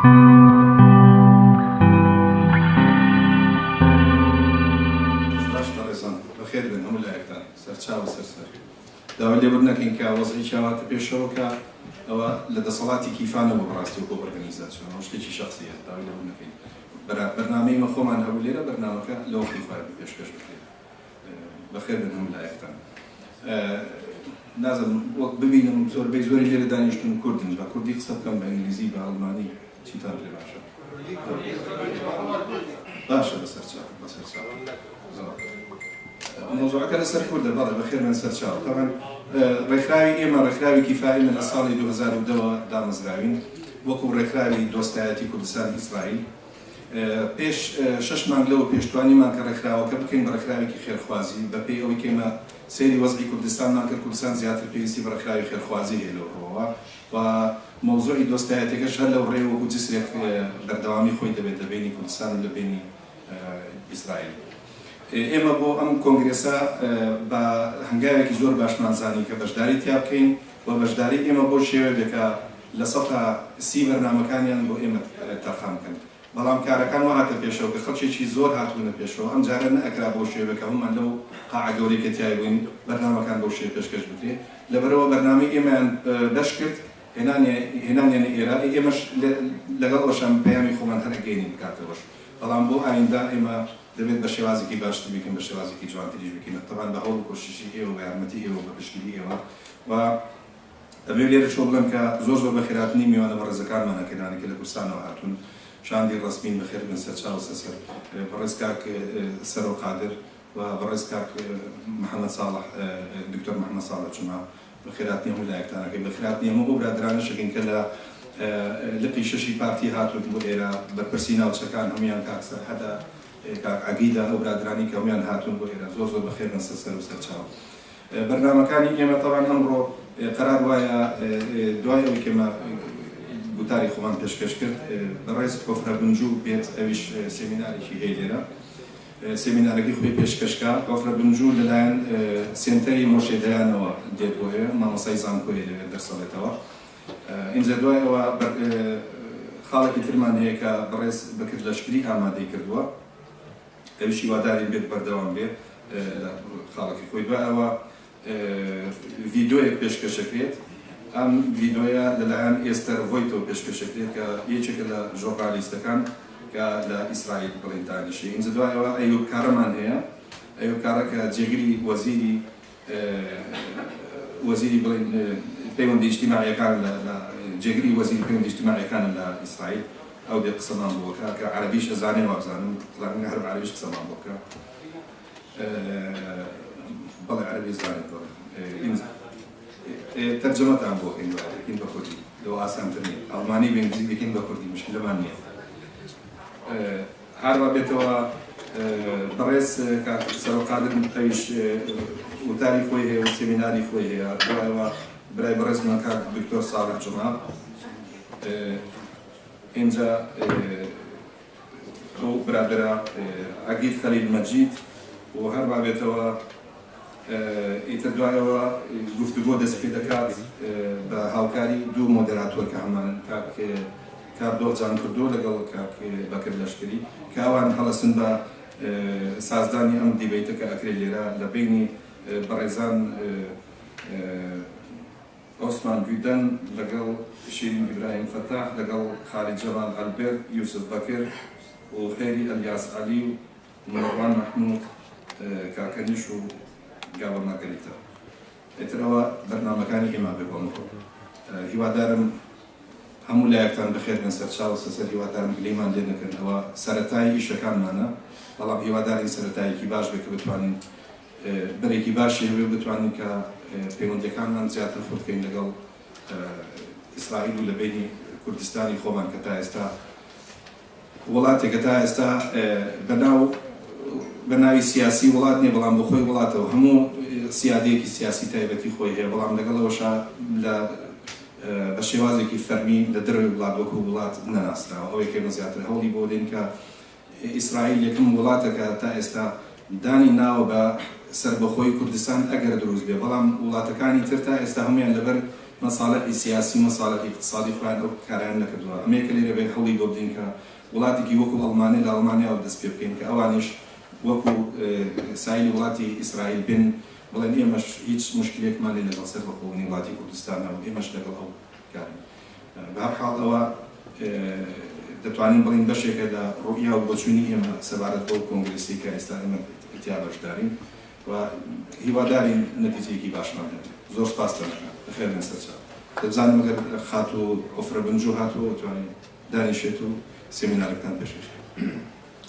بخير بن هم لايكتان سرچاو سرسر داوای لێبوردنەکەین کە وەزعی چاواتە پێشەوە کە ئەوە لە دەسەڵاتی کیفانە بۆ بڕاستی و بۆ ئۆرگانیزاسیۆن شتێکی شخصیە داوای لێبوردنەکەین بەرنامەی خۆمان هەبوو لێرە بەرنامەکە لە وەختی خۆیان پێشکەش بکرێت بەخێر بن هم لايکتان نازم وەک ببینم زۆربەی زۆری لێرە دانیشتون کوردن بە کوردی قسە بکەم بە ئینگلیزی بە ئەڵمانی چیتان پێ باشە باشە بەسەرچاو موضوعەکە لەسەر کوردە بەڵێ بەخێر من سەرچاو طبعا ڕێکخراوی ئێمە ڕێکخراوی کیفایی من لە ساڵی 2010 دامەزراوین وەکو ڕێکخراوی دۆستایەتی کوردستان ئیسرائیل پێش 6 مانگ لەوە پێشتوانیمان کە ڕێکخراوەکە بکەین بە ڕێکخراوێکی خێرخوازی بەپێی ئەوەی کێمە سەیری وەزعی کوردستانمان کرد کوردستان زیاتر پێویستی بە ڕێکخراوی خێرخوازی هەیە لەوەوە و موضوعی دۆستایەتیەکەش هەر لەو ڕێ وەکو جسرێک بەردەوامی خۆی دەبێت لە بینی کوردستان و لە بینی ئیسرائیل ئێمە بۆ ئەم کۆنگرێسە بە هەنگاوێکی زۆر باشمانزانی کە بەشداری تیا بکەین و بەشداری ئێمە بۆ شێوەیەکە لە سەتا 30 بەرنامەکانیان بۆ ئێمە تەرخان بکەن بەڵام کارەکان وهاتە پێشەوە کە خەڵکێکی زۆر هاتوونە پێشەوە ئەم جارە نەئەکرا بۆ شێوەیەکە هەمومان لەو قاعە گەورەی کە تیای بووین بەرنامەکان بۆ شێوە پێشکەش بکرێت لەبەرەوە بەرنامەی ئێمەیان بەش کرد هێنانیان ئێرە ئێمەش لەگەڵ ئەوشان پەیامی خۆمان هەرەگەینی بکاتەوەش بەڵام بۆ ئایندا ئێمە دەبێت بە شێوازێکی باشتر بکەین بە شێوازێکی جوانتریش بکەین تەبان بە هەوڵ و کۆششی ئێوە بە یارمەتی ئێوە بە پشتگیری ئێوە و ئەبێ لێرە چۆ بڵێم کە زۆر بە خێراتنی میوانە بەڕێزەکانمان هەکەدانی کە لە کوردستانەوە هاتوون شاندی ڕستبین بەخێر بن سەرچاو سەسەر بەڕێز کاک سەرۆ قادر و بەڕێز کاک محەممەد ساڵح دکتۆر محەممەد ساڵح چما بەخێراتنی هەموو لایەکتانەکەی بەخێراتنی هەموو بۆ برادرانەشەکەین کە لە لقی شەشی پارتی هاتوون بۆ ئێرە بەرپرسی ناوچەکان هەمویان کاکسەر هەدا عقیدە ئەو برادرانی کە هەمویان هاتوون بۆ ئێرە زۆر بەخێر بن سەر و سەرچاو بەرنامەکانی ئێمە تەوان ئەمڕۆ قەرار وایە دوای ئەوەی کێمە گوتاری خۆمان پێشکەش کرد بەڕێز کۆفرە بنجوو بێت ئەویش سێمینارێکی هەیە لێرە سێمینارێکی خۆی پێشکەشکە کۆفرە بنجوو لەلایەن سێنتەری مۆشێدەیانەوە دێت بۆ هەیە مامۆسای زانکۆیە لەوێ دەرسەڵێتەوە اینجا دوای ئەوە خاڵێکی ترمان هەیە کە بەڕێز بەکرد لەشکری ئامادەی کردووە ئەویشی واداری بێت بەردەوام بێت لە خاڵێکی خۆی دوای ئەوە ڤیدۆیەک پێشکەشەکرێت ئەم ڤیدۆیە لەلایەن ئێستەر ڤۆیتۆ پێشکەشەکرێت کە یەکێکە لە ژۆرنالیستەکان کە لە ئیسرائیل بڵێن دانیشی اینجا دوایەوە ئەیوب کارەمان هەیە ئەیوب کارە کە جێگری وەزیری بڵێن پەیوەندی ئیجتیماعیەکان لە جێگری وەزیری پەیوەندی ئیجتیماعیەکانە لە ئیسرائیل ئەو دێ قسەمان بۆکە کە عەرەبیش ئەزانێ وابزانم زانم هەر بە عەرەبیش قسەمان بۆکە بەڵێ عەرەبی زانێت تەرجەمەتان بۆ بکەین بە کوردی لەوە ئاسانتر نیە ئەڵمانی بە ئینگلیزی بکەین بە کوردی مشکلەمان نییە هەروە بێتەوە بەڕێز سەرۆقادر ئەویش وتاری خۆی هەیە و سێمیناری خۆی هەیە دوایەوە برای بەڕێزمان کاک دکتۆر ساڵح جوما اینجا ئەو برادرە عەگید خەلیل مەجید و هەروە بێتەوە ئیتر دوایەوە گفتوگۆ دەست پێ دەکات بە هاوکاری دوو مۆدێراتۆر کە هەمان کاک دۆخجان کردو لەگەڵ کاک بەکر لەشکری کە ئەوان هەڵەسن بە سازدانی ئەم دیبەیتە کە ئەکرێت لێرە لە بینی بەڕێزان عوسمان گویدەن لەگەڵ شیرین ئیبراهیم فەتاح لەگەڵ خالید جەمال ئەلبێرت یوسف بەکر و خێری ئەلیاس عەلی و مەڕوان مەحموود کاکەنیش و گاوە ماگەریتە ئێترەوە بەرنامەکانی ئێمە بێبۆن هیوادارم هەموو لایەکتان بەخێر بن سەرچاو سەسەر هیوادارم گلەیمان لێ نەکردنەوە سەرەتای ئیشەکانمانە بەڵام هیوادارین سەرەتایەکی باش بێت کە بتوانین بەرێکی باشی هەبێ بتوانین کە پەیوەندیەکانمان زیاتر خۆ بکەین لەگەڵ ئیسرائیل و لە بینی کوردستانی خۆمان کە تا ئێستا وڵاتێکە تا ئێستا بە ناوی سیاسی وڵات نیە بەڵام بە خۆی وڵاتەوە هەموو سیادەیەکی سیاسی تایبەتی خۆی هەیە بەڵام لەگەڵەوەشا بە شێوازێکی فەرمی لە دەروی وڵات وەکو وڵات نەناسراوە ئەوەی کێمە زیاتر هەوڵی بۆ دێن کە ئیسرائیل یەکەم وڵاتەکە تا ئێستا دانی ناوە بە سەربەخۆی کوردستان ئەگەر دروست بێ بەڵام وڵاتەکانی تر تا ئێستا هەمویان لەبەر مصالح سياسي مصالح اقتصادي خوان أو كاران لك دوا أمريكا اللي ربي حولي قبضين كا ولاتي وكو ألمانيا أو دس بيبكين كأوانيش وكو سايل ولاتي إسرائيل بن ولن إيه مش هيج مشكلة كمان اللي بصير بقولني ولاتي كردستان أو إيه مش لقى أو كارن بهالحال أو دتوانين بلين بشي كذا رؤية وبتشوني إما سبارة دول كونغرسي كاستعمال اتيابش دارين وهي دارين نتيجة كي باش نعمل زور سباس لنا بخير من سلسلة تبزان مگر خاتو أفر بنجو هاتو وتواني داني شتو سيمينار كتان بشيش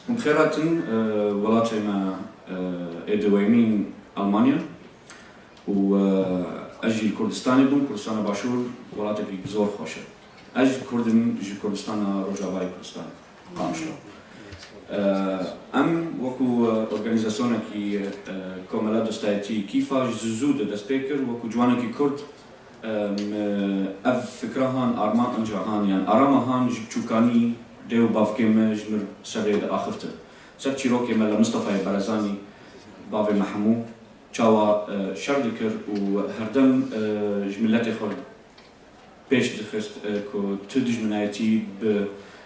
بخيرات ولاتي ما إدويمين ألمانيا وأجي الكردستاني بون كردستان باشور ولاتي في زور خوشة أجي كردم جي كردستان رجاباي كردستان قامشلو أم وكو أورجانيزاسيون كي كومالا دوستايتي كيفا زود دسبيكر وكو جوانا كي كرد أف فكرهان أرمان أنجاهان يعني أرامهان جبتشوكاني ديو بافكيم جمر سريد آخفته سر شيروكي ملا مصطفى برزاني بافي محمو تشاوا شردكر وهردم جملتي خود بيش دخست كو تدج منايتي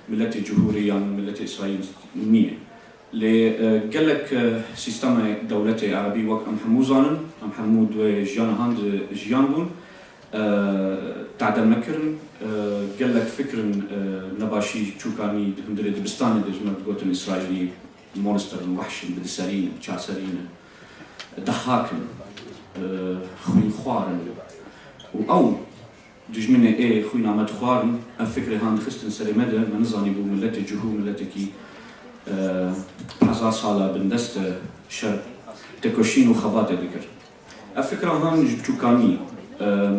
بملتي جمهورية ملتي إسرائيل مية اللي قالك سيستم دولتي عربي وقت أم حموزانن أم حمود وجيان هاند جيانبون تعدل مكرن قالك فكرن نباشي تشوكاني هندري دبستاني دجمر قوتن إسرائيلي مونستر وحش بدسارين بشاسرين ضحاكن خوين خوارن أو دجمنة إيه خوين عمد خوارن الفكرة هاند خستن سلمدة من نظاني بو ملتي جهو ملتي كي حزار صالة بندست شر تكوشين وخبات ذكر الفكرة هاند جبتشوكاني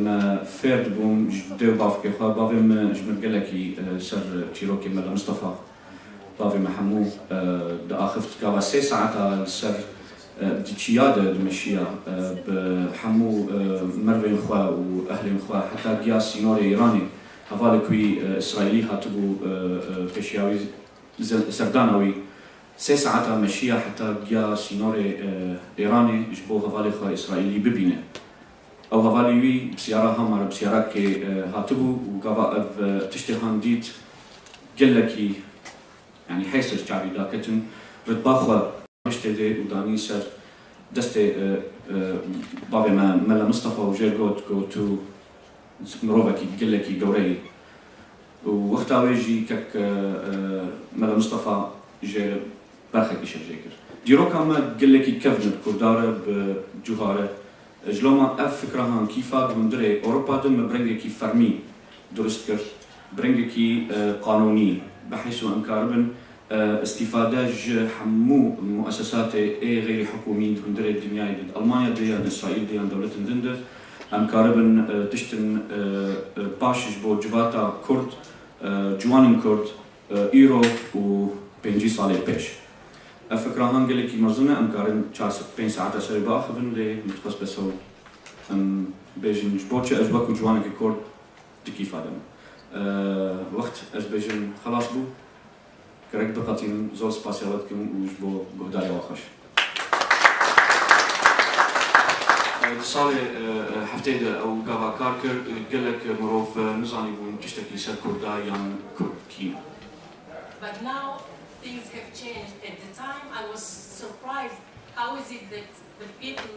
ما فرد بوم جديو بافكي خا بافي ما جمر قالكي سر تشيروكي ملا مصطفى بافي محمو دا اخفت كاوا 6 ساعات سر ديتشياده دمشيا بحمو مروين خوا واهلين خوا حتى قياس سينوري ايراني هفالكوي اسرائيلي هاتبو بيشياوي سردانوي 6 ساعات مشيا حتى قياس سينوري ايراني جبو هفالي خوا اسرائيلي ببينه أو هفاليوي بسيارة همار بسيارة كي هاتبو وقابا تشتهان ديت قلكي يعني حيسر شعبي داكتن رتباخوا مشتدي وداني سر دستي بابي ما ملا مصطفى وجيرغوت كوتو مروفكي قلكي قوري ووقتا ويجي كك ملا مصطفى جير برخك إيش جيكر ديروكا ما قلكي كفنت كردارة بجوهارة جلوما اف فكرهان كيفا بندري اوروبا دم برنجي كي فرمي درست كر برنجي كي قانوني بحيث انكاربن استفاده حمو مؤسسات اي غير حكوميين بندري الدنيا دي المانيا دي اسرائيل دي دولة دنده انكاربن تشتن باش جبو جواتا كرد جوانن كرد ايرو و بنجي صالح بيش الفكرة هنقول لك مرزونة أم كارن 5 ساعات أسرع بأخذن لي متخصص بسوا أم بيجن جبوتش أجبك وجوانك كورد تكيف هذا وقت أجبيجن خلاص بو كرك بقاتين زور سباسيالاتكم وجبو بهدايا واخش صالح حفتيدة أو قاوا كاركر قال لك مروف نزاني بون تشتكي سر كردا يعني كرد كينا. But now things have changed. At the time, I was surprised. How is it that the people,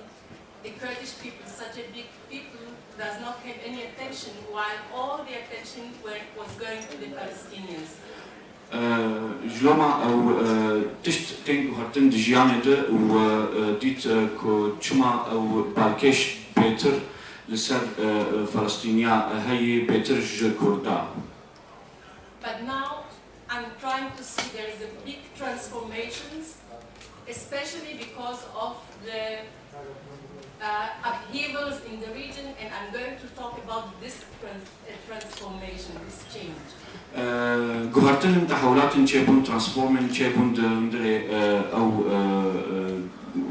the Kurdish people, such a big people, does not have any attention, while all the attention was going to the Palestinians? جلوما أو تشت تنكو هرتن دجيانة وديت كو تشما أو بالكيش بيتر لسر فلسطينيا هي بيتر كردا. But now I'm trying to see there is a big transformations, especially because of the upheavals in the region, and I'm going to talk about this transformation, this change. جوهرتن تحولات تشيبون ترانسفورمين تشيبون دري أو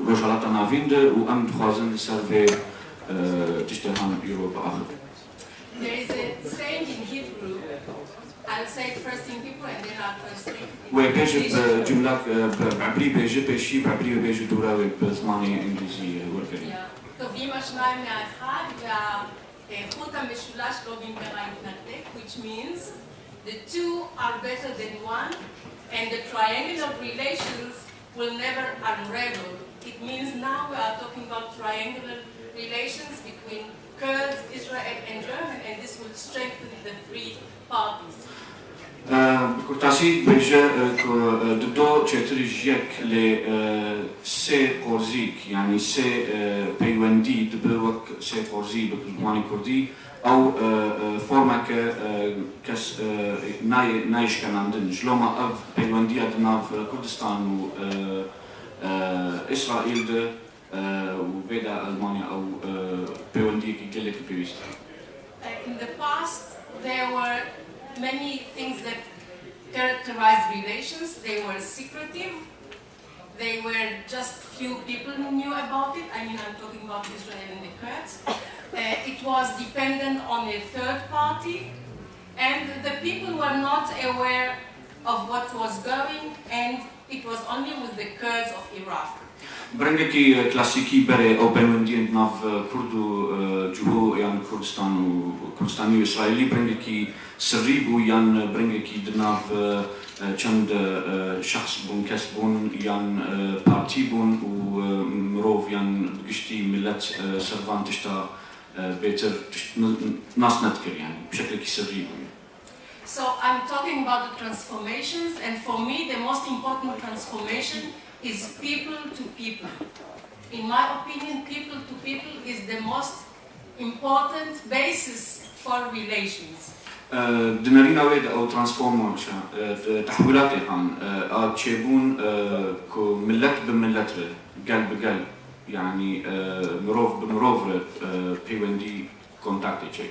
رجالات نافيند وأم تخازن سيرفي تشتهان يوروبا آخر. There is a saying in Hebrew. I'll say it first in Hebrew and then I'll translate it. وبيجي جملة بعبري بيجي بيشي بعبري وبيجي دورة بزماني إنجليزي وركري. טובים השניים מהאחד which means the two are better than one, and the triangle of relations will never unravel. It means now we are talking about triangular relations between Kurds, Israel, and Germany, and this will strengthen the three parties. بکرتاسی بیجه که دو چهتریش یک ل سه قرزیک یعنی سه پیوندی دبه وک سه قرزی بکردمانی کردی او فرما که کس نایش کنندن جلوما اف پیوندی ادناف کردستان و اسرائیل ده و ویدا المانیا او پیوندی که گله که پیوست. In the past, there were many things that characterized relations. They were secretive. They were just few people who knew about it. I mean, I'm talking about Israel and the Kurds. It was dependent on a third party, and the people were not aware of what was going, and it was only with the Kurds of Iraq. برنگکی کلاسیکی بره او پیوندی ناف کردو جهو یان کردستان و کردستانی و اسرائیلی برنگکی سری بو یان برنگکی دناف چند شخص بون کس بون یان پارتی بون و مروف یان گشتی ملت سروان تشتا بهتر ناس نتکر یعنی بشکل کی سری بون. So I'm talking about the transformations, and for me the most important transformation is people to people. In my opinion, people to people is the most important basis for relations. دنارينا ويد أو ترانسفورميشن تحولات هم أتشيبون كو ملت بملت قلب بقلب يعني مروف بمروف بيوندي كونتاكت تشيك.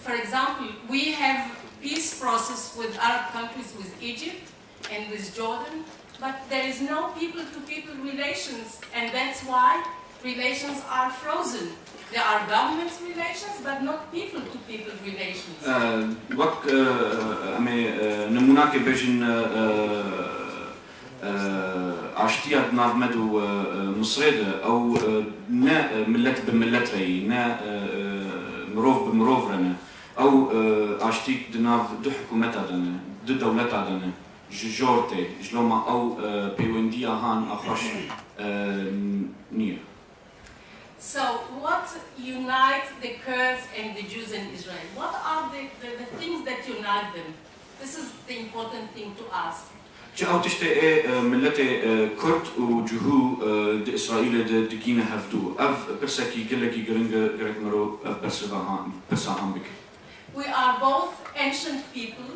For example, we have peace process with Arab countries, with Egypt and with Jordan, but there is no people-to-people relations, and that's why relations are frozen. There are government relations, but not people-to-people relations. وقت أمي نموناك بيجن عشتيات ناف مدو مصريدة أو نا ملت بملت رأي نا مروف بمروف رنا أو عشتيك دناف دو حكومتا دنا دو دولتا دنا جورتي جلوما أو بيونديا هان أخش نية. So what unite the Kurds and the Jews in Israel? What are the things that unite them? This is the important thing to ask. جاء تشتى ملتي كرد وجهو د إسرائيل دقينا هفدو أف برسكي قلكي قرنج مرو أف برساهم بك. We are both ancient people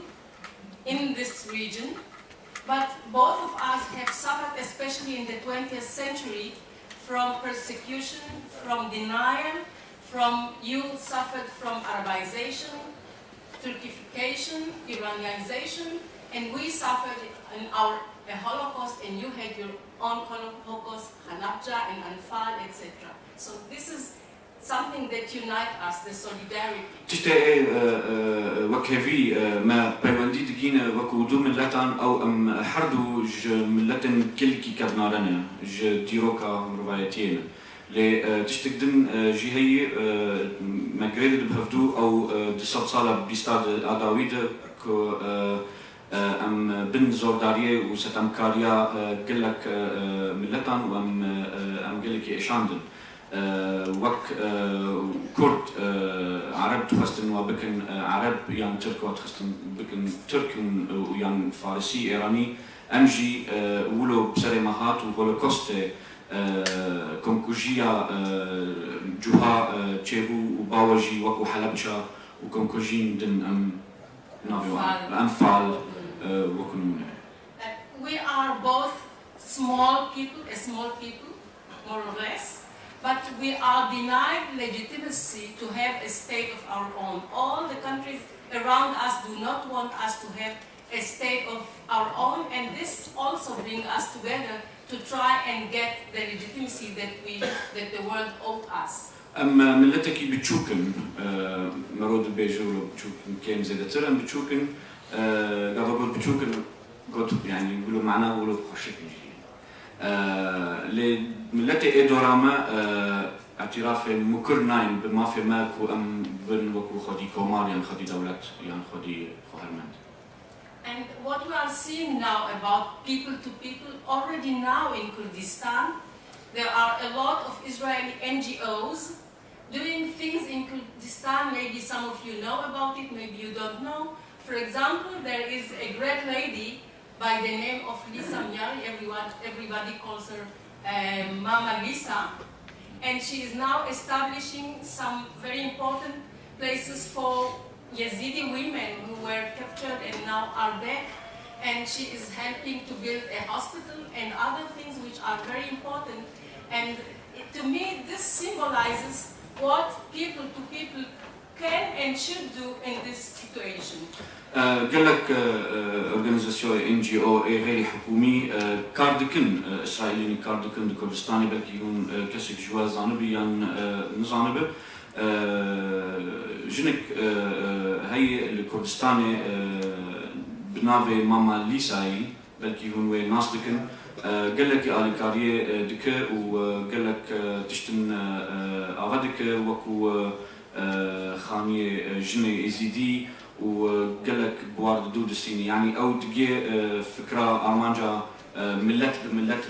in this region, but both of us have suffered, especially in the 20th century, from persecution, from denial, you suffered from Arabization, Turkification, Iranianization, and we suffered in our Holocaust, and you had your own Holocaust, Hanabja and Anfal, etc. So this is something that unites us, the solidarity. تشتى وكهفي ما بيوندي دقينا وكودو ملتان أو أم حردو ج ملتن كل كي كذنارنا ج تيروكا روايتين ل تشتقدن جهي ما قريد بهفدو أو دصد صالة بيستاد عداويد كو أم بن زوردارية وستم كاريا قلك ملتان وأم قلك إيشاندن وك كرد عرب تخستن وبكن عرب يان ترك وتخستن بكن ترك ويان فارسي إيراني أمجي ولو بسري مهات وهولوكوست كونكوجيا جوها تشيبو وباوجي وكو حلبشا وكونكوجين دن أم نافيو أنفال وكو نمونه. We are both small people, more or less. But we are denied legitimacy to have a state of our own. All the countries around us do not want us to have a state of our own, and this also brings us together to try and get the legitimacy that the world owes us. ملتكي بتشوكن مرود بيجولو بتشوكن كيم زي ترى بتشوكن قاعد أقول بتشوكن قلت يعني يقولوا معنا يقولوا خشيت نجي لملتي إدوراما اعتراف مكرناين بما في ماكو أم بن وكو خدي كومار يعني خدي دولت يعني خدي خهرمند. And what we are seeing now about people to people, already now in Kurdistan, there are a lot of Israeli NGOs doing things in Kurdistan. Maybe some of you know about it, maybe you don't know. For example, there is a great lady by the name of Lisa Miari, everybody calls her Mama Lisa, and she is now establishing some very important places for Yazidi women who were captured and now are dead, and she is helping to build a hospital and other things which are very important. And to me, this symbolizes what people to people can and should do in this situation. قال لك organization NGO غير حكومي كاردكن إسرائيلي كاردكن كردستاني بلكي يكون كسك جوا زانبي يعني نزانبه جنك هاي الكردستاني بنافي ماما ليساي بلكي هون وين ناس دكن قال لك آليكارية دكة وقال لك تشتن أغادك وكو خانية جنة إزيدي وقال لك بوارد دود السيني يعني أو تجي فكرة أرمانجا ملت بملت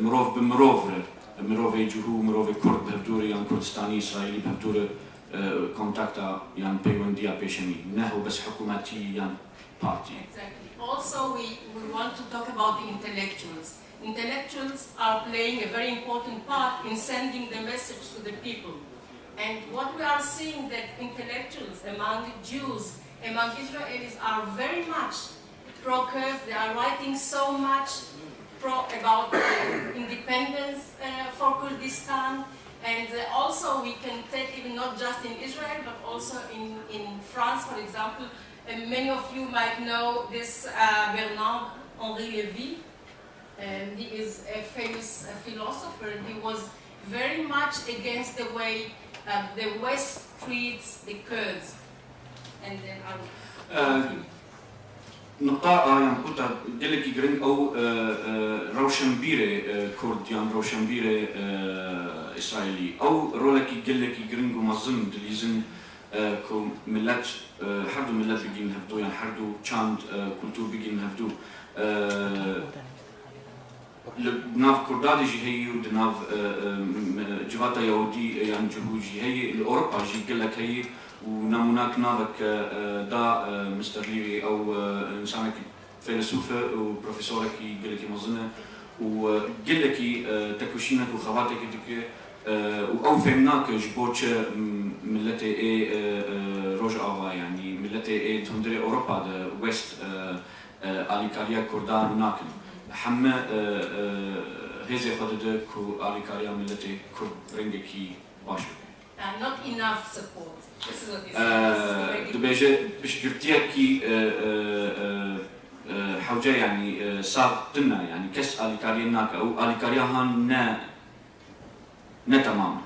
مروف بمروف مروف يجوه مروف كرد بهدور يعني كردستاني إسرائيلي بهدور كونتاكتا يعني بيونديا بيشمي نهو بس حكوماتي يعني party. Exactly. Also, we want to talk about the intellectuals. Intellectuals are playing a very important part in sending the message to the people. And what we are seeing that intellectuals among Jews, among Israelis are very much pro-Kurd. They are writing so much about independence for Kurdistan. And also we can take even not just in Israel, but also in France, for example. Many of you might know this Bernard-Henri Lévy. He is a famous philosopher. He was very much against the way the West treats the Kurds. And then نقطة يعني كنت دلك يجرين أو روشنبيرة كرد يعني روشنبيرة إسرائيلي أو رولك يجلك يجرين ومظن دليزن كو ملات حردو ملات بيجين هفدو يعني حردو چاند كولتور بيجين هفدو لبناف كردادي جي هي ودناف جواتا يهودي يعني جهوجي هي الأوروبا جي قلك هي ونموناك نافك دا مستر ليري أو إنسانك فيلسوفة وبروفيسورك يقلك مظنة وقلك تكوشينك وخواتك دك أو فهمناك جبوتش ملتي إيه روج آوا يعني ملتي إيه تندري أوروبا دا ويست آليكاريا كردان وناكن حمى هذي خدده كو آليكاريا ملتي كرد رنجكي باشو. Not enough support. This is what this is. دبيجة بش قرتيكي حوجة يعني صار تنا يعني كس آليكاريا ناك أو آليكاريا هان نا تماما.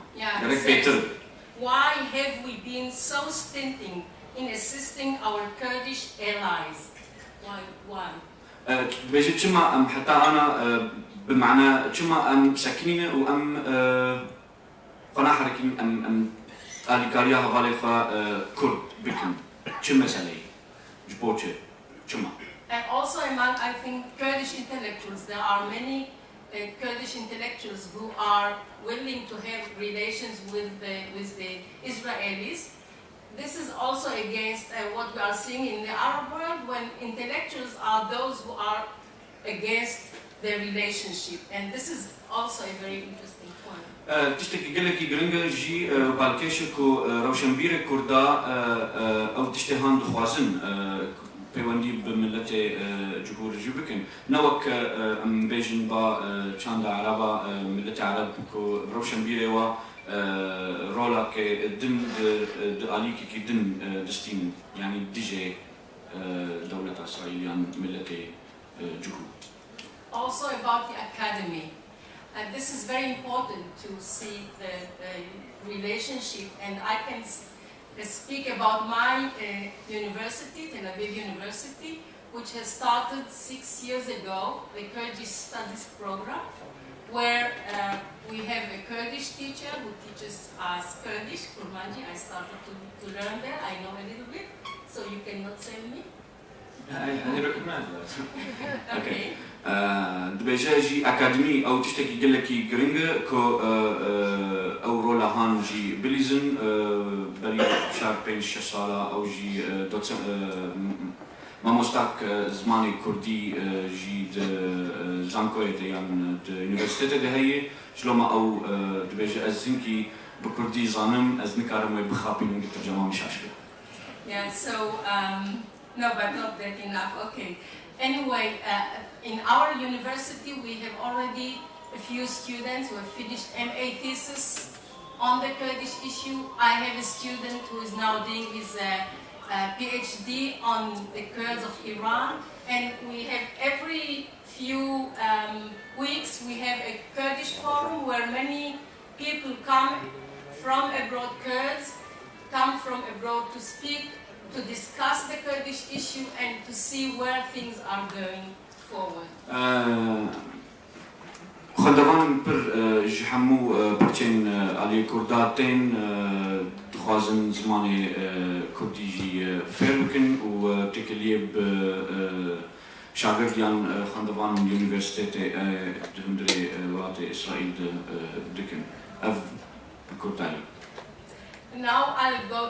Why have we been so stinting in assisting our Kurdish allies? Why? دبيجة كما أم حتى أنا بمعنى كما أم ساكنين وأم قناة حركين أم آليكاريا هفاليخا كرد بكم كما سالي جبوتشي كما. And also among, I think, Kurdish intellectuals, there are many Kurdish intellectuals who are willing to have relations with the Israelis. This is also against what we are seeing in the Arab world, when intellectuals are those who are against the relationship. And this is also a very interesting point. تشتكي قال لك يجرنجا جي بالكيشكو روشنبير كردا أو تشتهان دخوازن بيوندي بملته جمهور جوبكن نوك أم بيجن با چند عربا ملته عرب كو روشنبير و رولا كدن داليك كدن دستين يعني ديجي دولة إسرائيل يعني ملته جمهور. Also about the academy. This is very important to see the relationship, and I can speak about my university, Tel Aviv University, which has started 6 years ago, the Kurdish Studies program, where we have a Kurdish teacher who teaches us Kurdish, Kurmanji. I started to learn there. I know a little bit, so you cannot send me. I recognize that. Okay. دبيجا جي أكاديمي أو تشتكي قال لك جرينجا كو أو رولا هان جي بليزن بري شهر بين الشصالة أو جي دوتسن ما مستاك زماني كردي جي زانكوي ديان university ده هي شلوما أو دبيجا أزنكي بكردي زانم أزنكارم وبخابين من الترجمة مش عشبه. Yeah. So no, but not that enough. Okay. Anyway, in our university we have already a few students who have finished MA thesis on the Kurdish issue. I have a student who is now doing his PhD on the Kurds of Iran, and we have every few weeks we have a Kurdish forum where many people come from abroad, Kurds come from abroad to speak, to discuss the Kurdish issue and to see where things are going forward. خلدوان بر جحمو برچن علي كرداتين دخوازن زماني كردي جي فيرمكن و تكليب شاگردیان خلدوان یونیورسیته دهندری ولایت اسرائیل دکن اف بکردایی. Now I'll go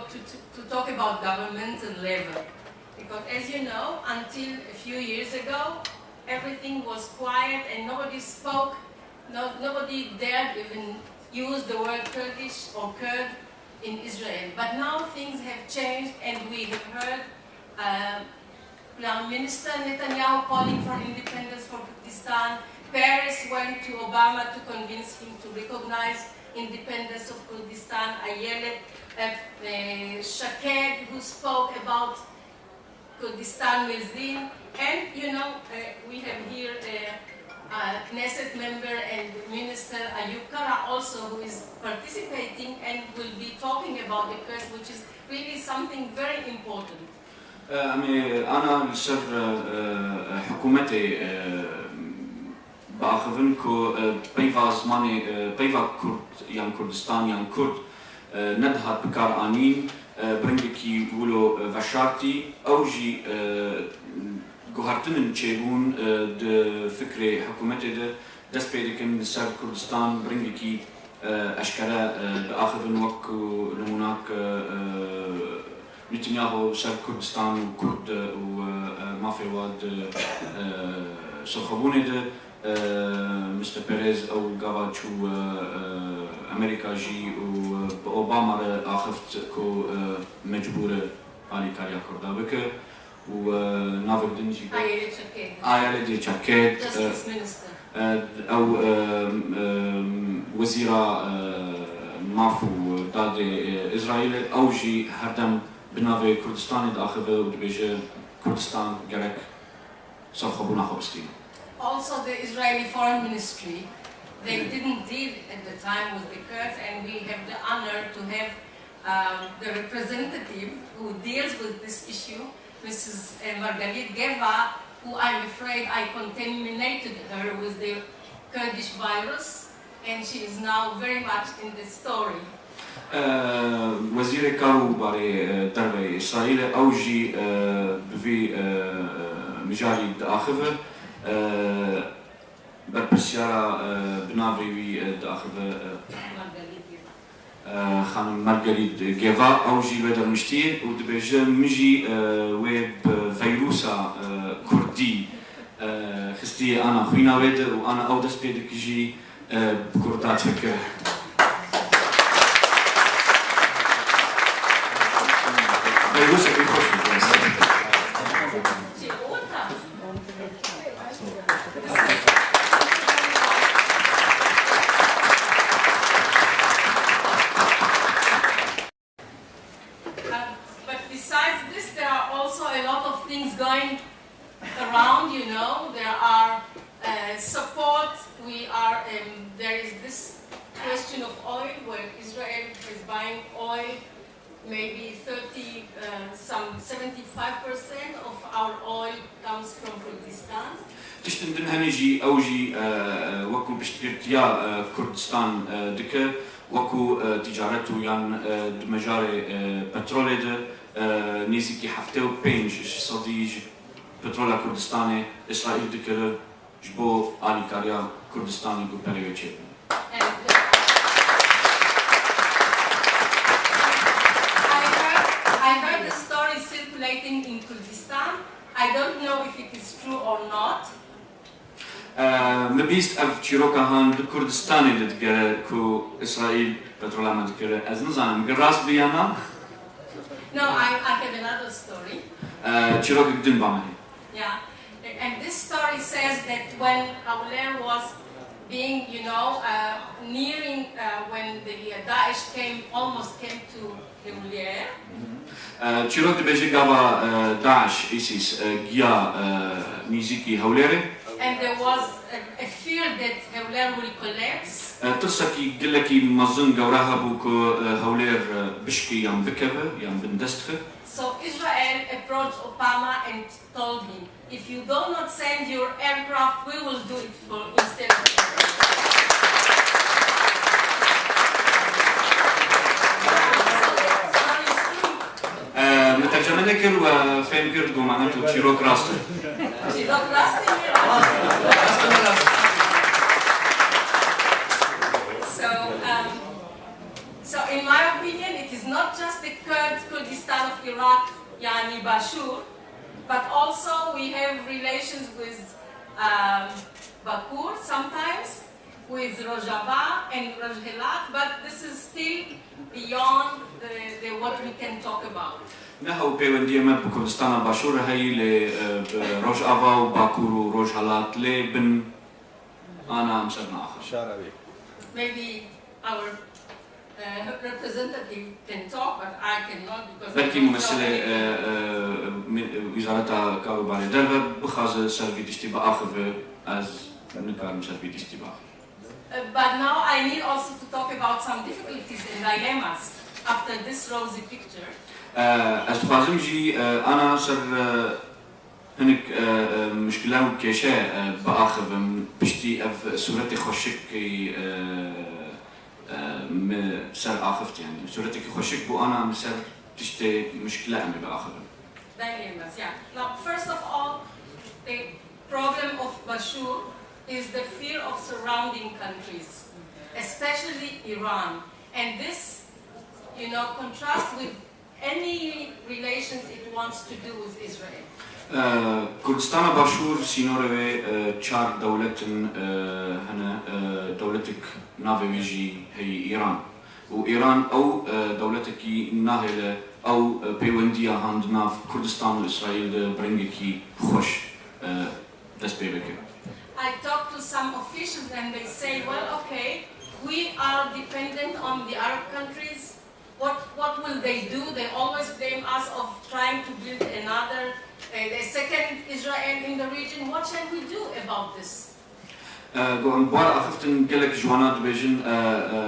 to talk about governmental level, because as you know, until a few years ago, everything was quiet and nobody spoke, nobody dared even use the word Kurdish or Kurd in Israel. But now things have changed and we have heard Prime Minister Netanyahu calling for independence for Kurdistan. Paris went to Obama to convince him to recognize independence of Kurdistan. Ayelet Shaked, who spoke about Kurdistan within, and you know, we have here a Knesset member and Minister Ayub Kara also, who is participating and will be talking about the Kurds, which is really something very important. أنا لسر حكومتي باخذن كو بيفا زماني بيفا كرد يعني كردستان يعني كرد ندهت بكار آنين برنجكي ولو وشارتي أوجي جوهرتن تشيبون د فكرة حكومتي ده دست بيدكن لسر كردستان برنجكي أشكاله باخذن وكو لمناك نتنياهو سر كردستان وكرد وما في واد سرخبوني ده مستر بيريز او غاباتشو امريكا جي واوباما اخفت كو مجبوره علي كاريا كردا بك ونافر دنجي ايالي تشاكيت او وزيرة مافو داد اسرائيل او جي هردم بنافي كردستان داخل ودبيجه كردستان جرك سرخبونا خبستين. Also, the Israeli Foreign Ministry, they didn't deal at the time with the Kurds, and we have the honor to have the representative who deals with this issue, Mrs. Margalit Geva, who I'm afraid I contaminated her with the Kurdish virus, and she is now very much in the story. وزير كارو بري دربي إسرائيل أوجي بفي مجالي داخل بربسيارة بنافي داخل خانم مارغريت جيفا أوجي بدر مشتي ودبيجا مجي ويب فيروسا كردي خستي أنا خوينا ويد وأنا أودس بيدك جي بكردات فكر. فيروسا بيخوش But besides this, there are also a lot of things going around, you know. There are support. There is this question of oil, where Israel is buying oil, maybe 75% of our oil comes from Kurdistan. تشتندن هنجي أوجي وكو بشتريا كردستان دكه وكو تجارته يعني دمجاري بترول ده نيزكي حفتو بينج صديج بترول كردستاني إسرائيل دكه جبو علي كاريا كردستاني كوبريشن. I heard the story circulating in Kurdistan. I don't know if it is true or not. مبيست أف تشيروكا هان كردستاني دتكره كو إسرائيل بترول ما دكره أزنزان جراس بيانا. No, I have another story. تشيروكا قدم بعمله. Yeah, and this story says that when Auler was being, nearing when the Daesh almost came to Auler. تشيروك بيجي جابا داعش إيسيس جيا نيزيكي هوليري. And there was a fear that Auler will collapse. ترسكي قلكي مظن جوراها بوكو هولير بشكي يام بكبه يام بندستخه. So Israel approached Obama and told him, if you do not send your aircraft, we will do it instead of you. مترجمة لكر وفهم كردو معناته تشيروك راستر. تشيروك راستر. So in my opinion, it is not just the Kurdistan of Iraq, Yani Bashur, but also we have relations with Bakur sometimes, with Rojava and Rojhelat, but this is still beyond what we can talk about. نحو بيوندية مد بكردستان باشور هاي لروجافا وباكور وروجهالات لبن أنا مسرنا آخر. Maybe our representative can talk, but I cannot because. لكن ممثلة وزارة كهرباء دربة بخاز سرفيد اشتباه آخر از نكار سرفيد اشتباه. But now I need also to talk about some difficulties and dilemmas after this rosy picture. أستخدم جي أنا سر هناك مشكلة وكيشة بآخر بشتي أف صورتي خوشك سر آخفت يعني صورتي خوشك بو أنا مسر تشتي مشكلة أمي بآخر. Dilemmas, yeah. Now, first of all, the problem of Bashur is the fear of surrounding countries, especially Iran, and this, contrasts with any relations it wants to do with Israel. كردستان باشور سينوروي تشار دولة هنا دولتك نافيجي هي إيران وإيران أو دولتك ناهلة أو بيونديا هاند ناف كردستان وإسرائيل برينجكي خوش دس بيبك. I talked to some officials and they say, well, okay, we are dependent on the Arab countries. What will they do? They always blame us of trying to build a second Israel in the region. What shall we do about this? قوم بوار أخفتن قلك جوانا دبيجن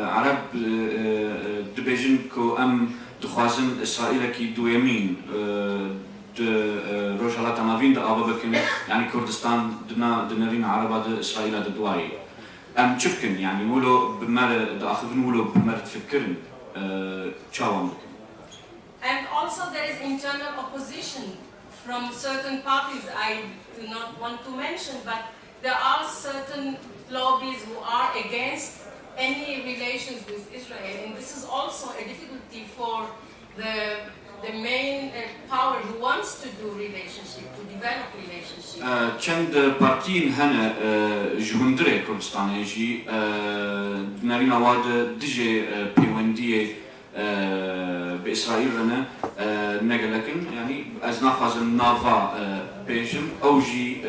عرب دبيجن كو دخوازن إسرائيل كي دو يمين روجالات نافين دا أبا بكن يعني كردستان دنارين عربة إسرائيل دواي شبكن يعني ولو بمر دا أخفتن ولو بمر تفكرن And also there is internal opposition from certain parties I do not want to mention, but there are certain lobbies who are against any relations with Israel, and this is also a difficulty for the main power who wants to do relationship, to develop relationship. چند پارتین هنه جهندره کردستان جی نرین آواد دیجه پیوندی به اسرائیل رنه نگلکن یعنی از نخوازم نافا بیشم اوجی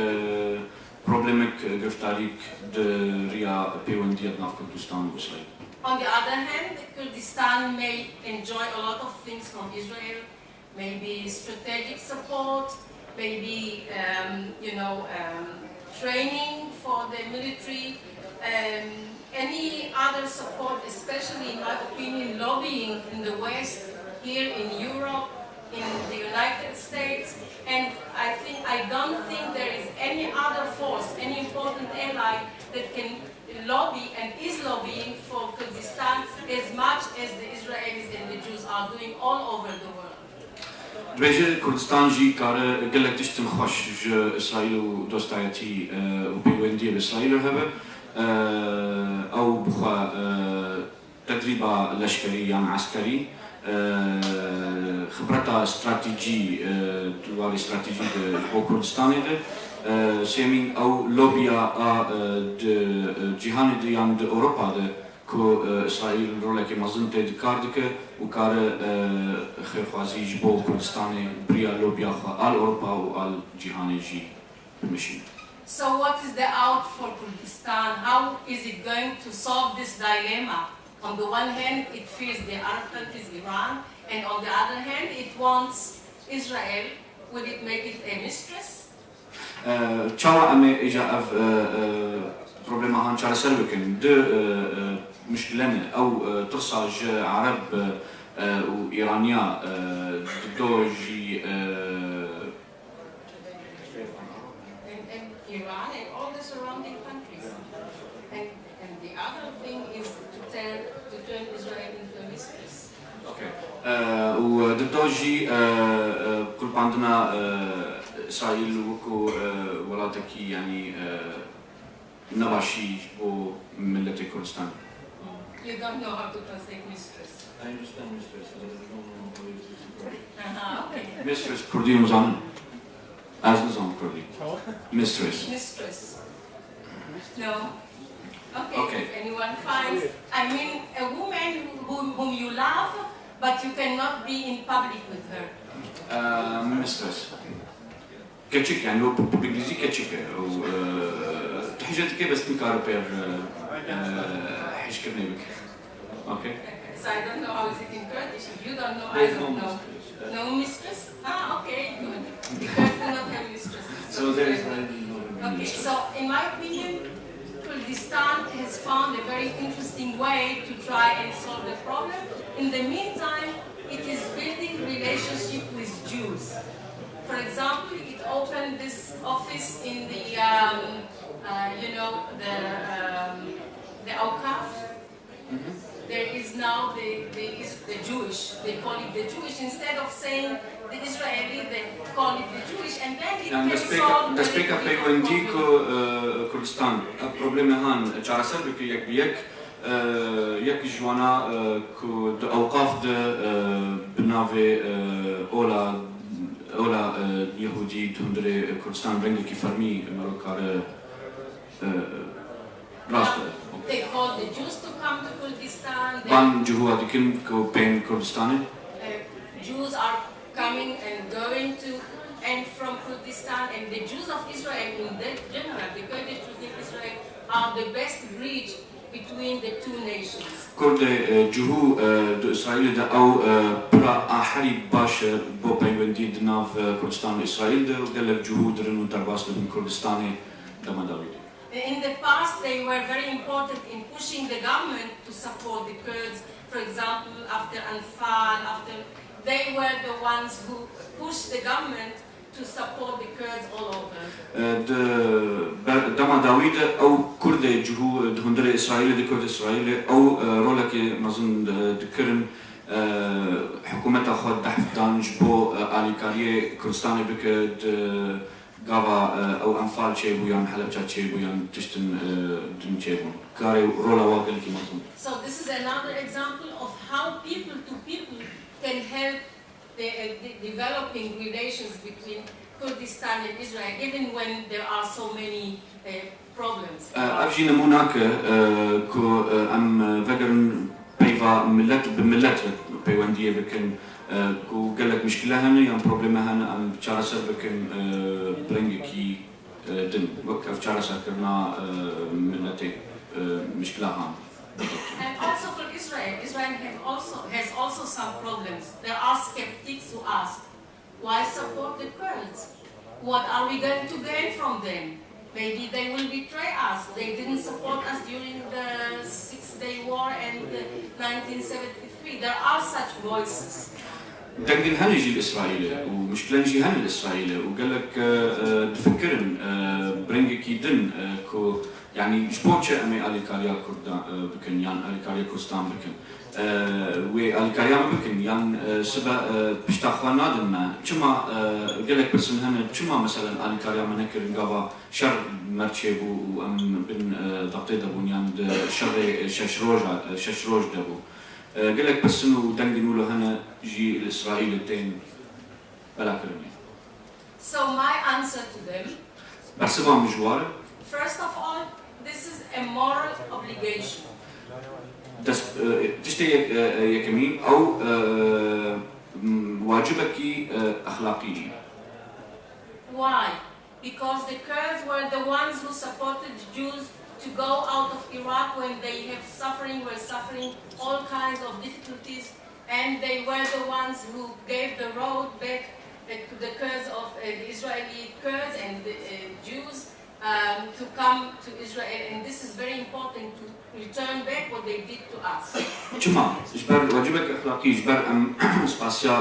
پروبلمک گفتاریک دریا پیوندی ناف کردستان و اسرائیل. On the other hand, Kurdistan may enjoy a lot of things from Israel, maybe strategic support, maybe training for the military, any other support, especially in my opinion, lobbying in the West, here in Europe, in the United States, and I don't think there is any other force, any important ally that can lobby and is lobbying for Kurdistan as much as the Israelis and the Jews are doing all over the world. Dbêje Kurdistan jî kare gelek tiştin xweş ji İsraîl û dostayetî û peywendiyê bi İsraîlê hebe ew bixwe tedrîba leşkerî yan eskerî xibreta stratejî duwarê stratejî bo Kurdistanê de sêmîn ew lobiya a di cîhanê de yan di Ewropa de ku İsraîl rolekê mezin tê dikar dike û kare xêrxwazî ji bo Kurdistanê biriya lobiya xwe al Ewropa û al cîhanê jî bimişîn. So what is the out for Kurdistan? How is it going to solve this dilemma? On the one hand, it fears the Arab countries, Iran, and on the other hand, it wants Israel. Will it make it a mistress? Çawa em ê îja ev problemahan çareser bikin. Di mişkilene ew tirsa ji Arab û Îraniya dido jî Iran and all the surrounding countries. And the other thing is to turn Israel into a mistress. Okay. û dido jî qurbandina İsraîl wekû welatekî yanî nebaşî bo milletê Kurdistan. You don't know how to translate mistress. I understand mistress, but I don't know how it is in Kurdish. Okay. Mistress Kurdî nizanım. Ez nizanım Kurdî. Mistress. Mistress. No. Okay. Okay. If anyone finds, I mean, a woman whom you love, but you cannot be in public with her. Mistress. Keçik yani o بإنجليزي keçik o تحجتك بس نكار بير حشكرني بك. Okay. So I don't know how is it in Kurdish. If you don't know, I don't know. No mistress? Okay, good. Because do not have mistresses. So there is Okay, so in my opinion, Kurdistan has found a very interesting way to try and solve the problem. In the meantime, it is building relationship with Jews. For example, it opened this office in the, the Awqaf. There is now the Jewish. They call it the Jewish instead of saying the Israeli. They call it the Jewish, and then it Yani can solve da speka pejwendi ku Kurdistan. Problemi han çareser bike yek jwana ku de awqaf de binave ola Yehudi hundre Kurdistan rengi ki farmi marokare rast. They call the Jews to come to Kurdistan. Ban juhua dikin ku pen Kurdistani. Jews are coming and going to and from Kurdistan, and the Jews of Israel in general, the Kurdish Jews in Israel, are the best bridge between the two nations. Kurde juhu do İsrail de au pra ahri baş bo peyvendi dnav Kurdistan İsrail de gelek juhu drinu darbaslı bin Kurdistan'ı damadavidi. In the past, they were very important in pushing the government to support the Kurds. For example, after Anfal, they were the ones who pushed the government to support the Kurds all over. Damadavidi au Kurde juhu dhundre İsrail de Kurd İsrail au roleki mazın dikirin hükümeta xod dahfdan jbo alikariye Kurdistan'ı bike gava au Anfal çebuyan Halepça çebuyan tiştin dün çebun. Kare rola wakil ki mazın. So this is another example of how people to people can help the developing relations between Kurdistan and Israel, even when there are so many problems. أفجي نموناك كو أم فجرن بيفا ملت بملت بيواندية بكن كو قالك مشكلة هنا يعني بروبلما هنا أم بتشارسر بكن برينجكي دم وقف تشارسر كرنا ملتي مشكلة هان. And also for Israel has also some problems. There are skeptics who ask, why support the Kurds? What are we going to gain from them? Maybe they will betray us. They didn't support us during the Six-Day War and 1973. There are such voices. دنجن هنجي الإسرائيلي ومشكلة نجي هن الإسرائيلي وقال لك تفكرن يعني جبوتشة أمي أليكاريا كردان بكن يان أليكاريا كردستان بكن وأليكاريا ما بكن يان سبا بشتاخوانا دلنا كما قلك برسن هنا كما مثلا أليكاريا ما نكر نقابا شر مرتشيبو وأم بن ضغطي دبون يان شر ششروج دبو قلك برسن ودنقنوا له هنا جي الإسرائيل التين بلا كرني. So my answer to them, برسبا مجوار first of all, this is a moral obligation. تشتي يكمين أو واجبك أخلاقي. Why? Because the Kurds were the ones who supported Jews to go out of Iraq when they were suffering all kinds of difficulties, and they were the ones who gave the road back to the Kurds of the Israeli Kurds and the Jews to come to Israel, and this is very important to return back what they did to us. جماعة إجبار واجبك أخلاقي إجبار أم سباسيا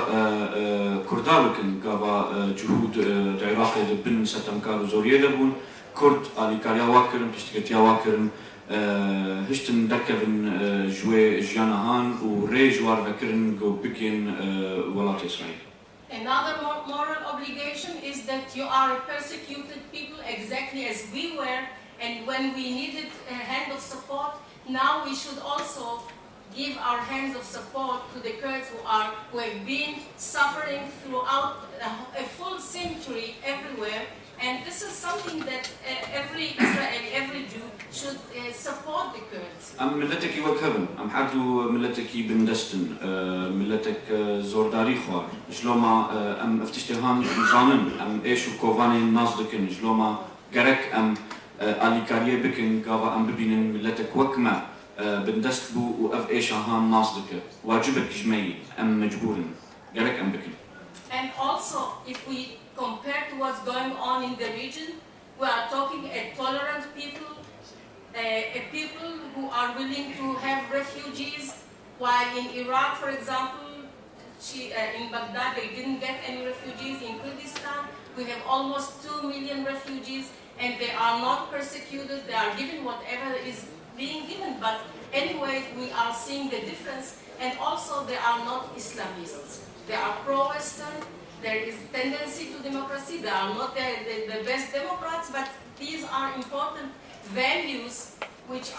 كردالكن قابا جهود العراق بن ستمكار زورية دبون كرد أليكاريا واكرن تشتكتيا واكرن هشتن دكبن جوي جيانهان وري جوار ذكرن جو بكين ولات إسرائيل. Another moral obligation is that you are a persecuted people exactly as we were, and when we needed a hand of support, now we should also give our hands of support to the Kurds who have been suffering throughout a full century everywhere, and this is something that every Israeli, every Jew should support the Kurds. أم ملتك وكهبن أم حدو ملتك بندستن ملتك زورداري خوار جلوما أم افتشتهان زانن أم إيشو كوفاني نازدكن جلوما جرك أم أليكارية بكن قاوا أم ببينن ملتك وكما بندست بو وأف إيشهان نازدك واجبك جمعي أم مجبورن جرك أم بكن. And also, if we compare to what's going on in the region, we are talking a tolerant people, a people who are willing to have refugees, while in Iraq, for example, in Baghdad, they didn't get any refugees. In Kurdistan, we have almost 2 million refugees, and they are not persecuted. They are given whatever is being given. But anyway, we are seeing the difference, and also they are not Islamists. They are pro-Western. There is tendency to democracy. They are not the best Democrats, but these are important values which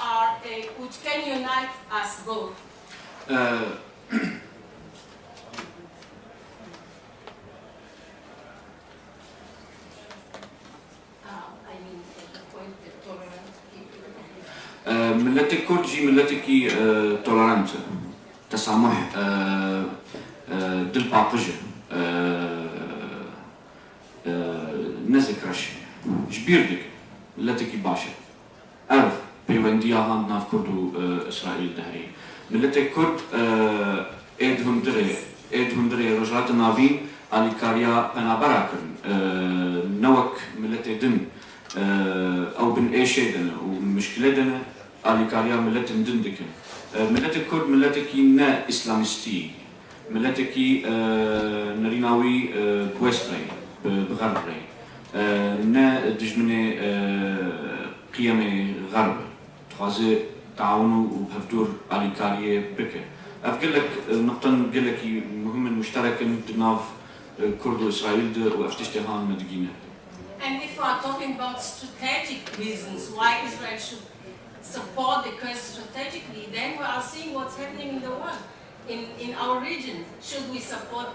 can unite us both. I mean, the point that tolerant people. ملتك كرد جي ملتكي تولرانت تسامح دل باقجة نزك رش جبيردك ملتكي باشا أعرف بيونديا هان ناف كردو إسرائيل دهري ملتك كرد إدهم دري رجلات نافين أليكاريا بنابراكن نوك ملتي دن أو بن إيشي دنا ومشكلة دنا أليكاريا ملتن دن دكن ملتك كرد ملتكي نا إسلامستي ملتكي نريناوي بوستري بغربري نا دجمني قيمة غرب تخازي تعاونوا وبهفتور أليكاريا بكر أفقل لك نقطة نقول لك مهم مشترك دناف كرد وإسرائيل وأفتشتهان مدقينة. And if we are talking about strategic reasons why Israel should support the Kurds strategically, then we are seeing what's happening in the world, in our region. Should we support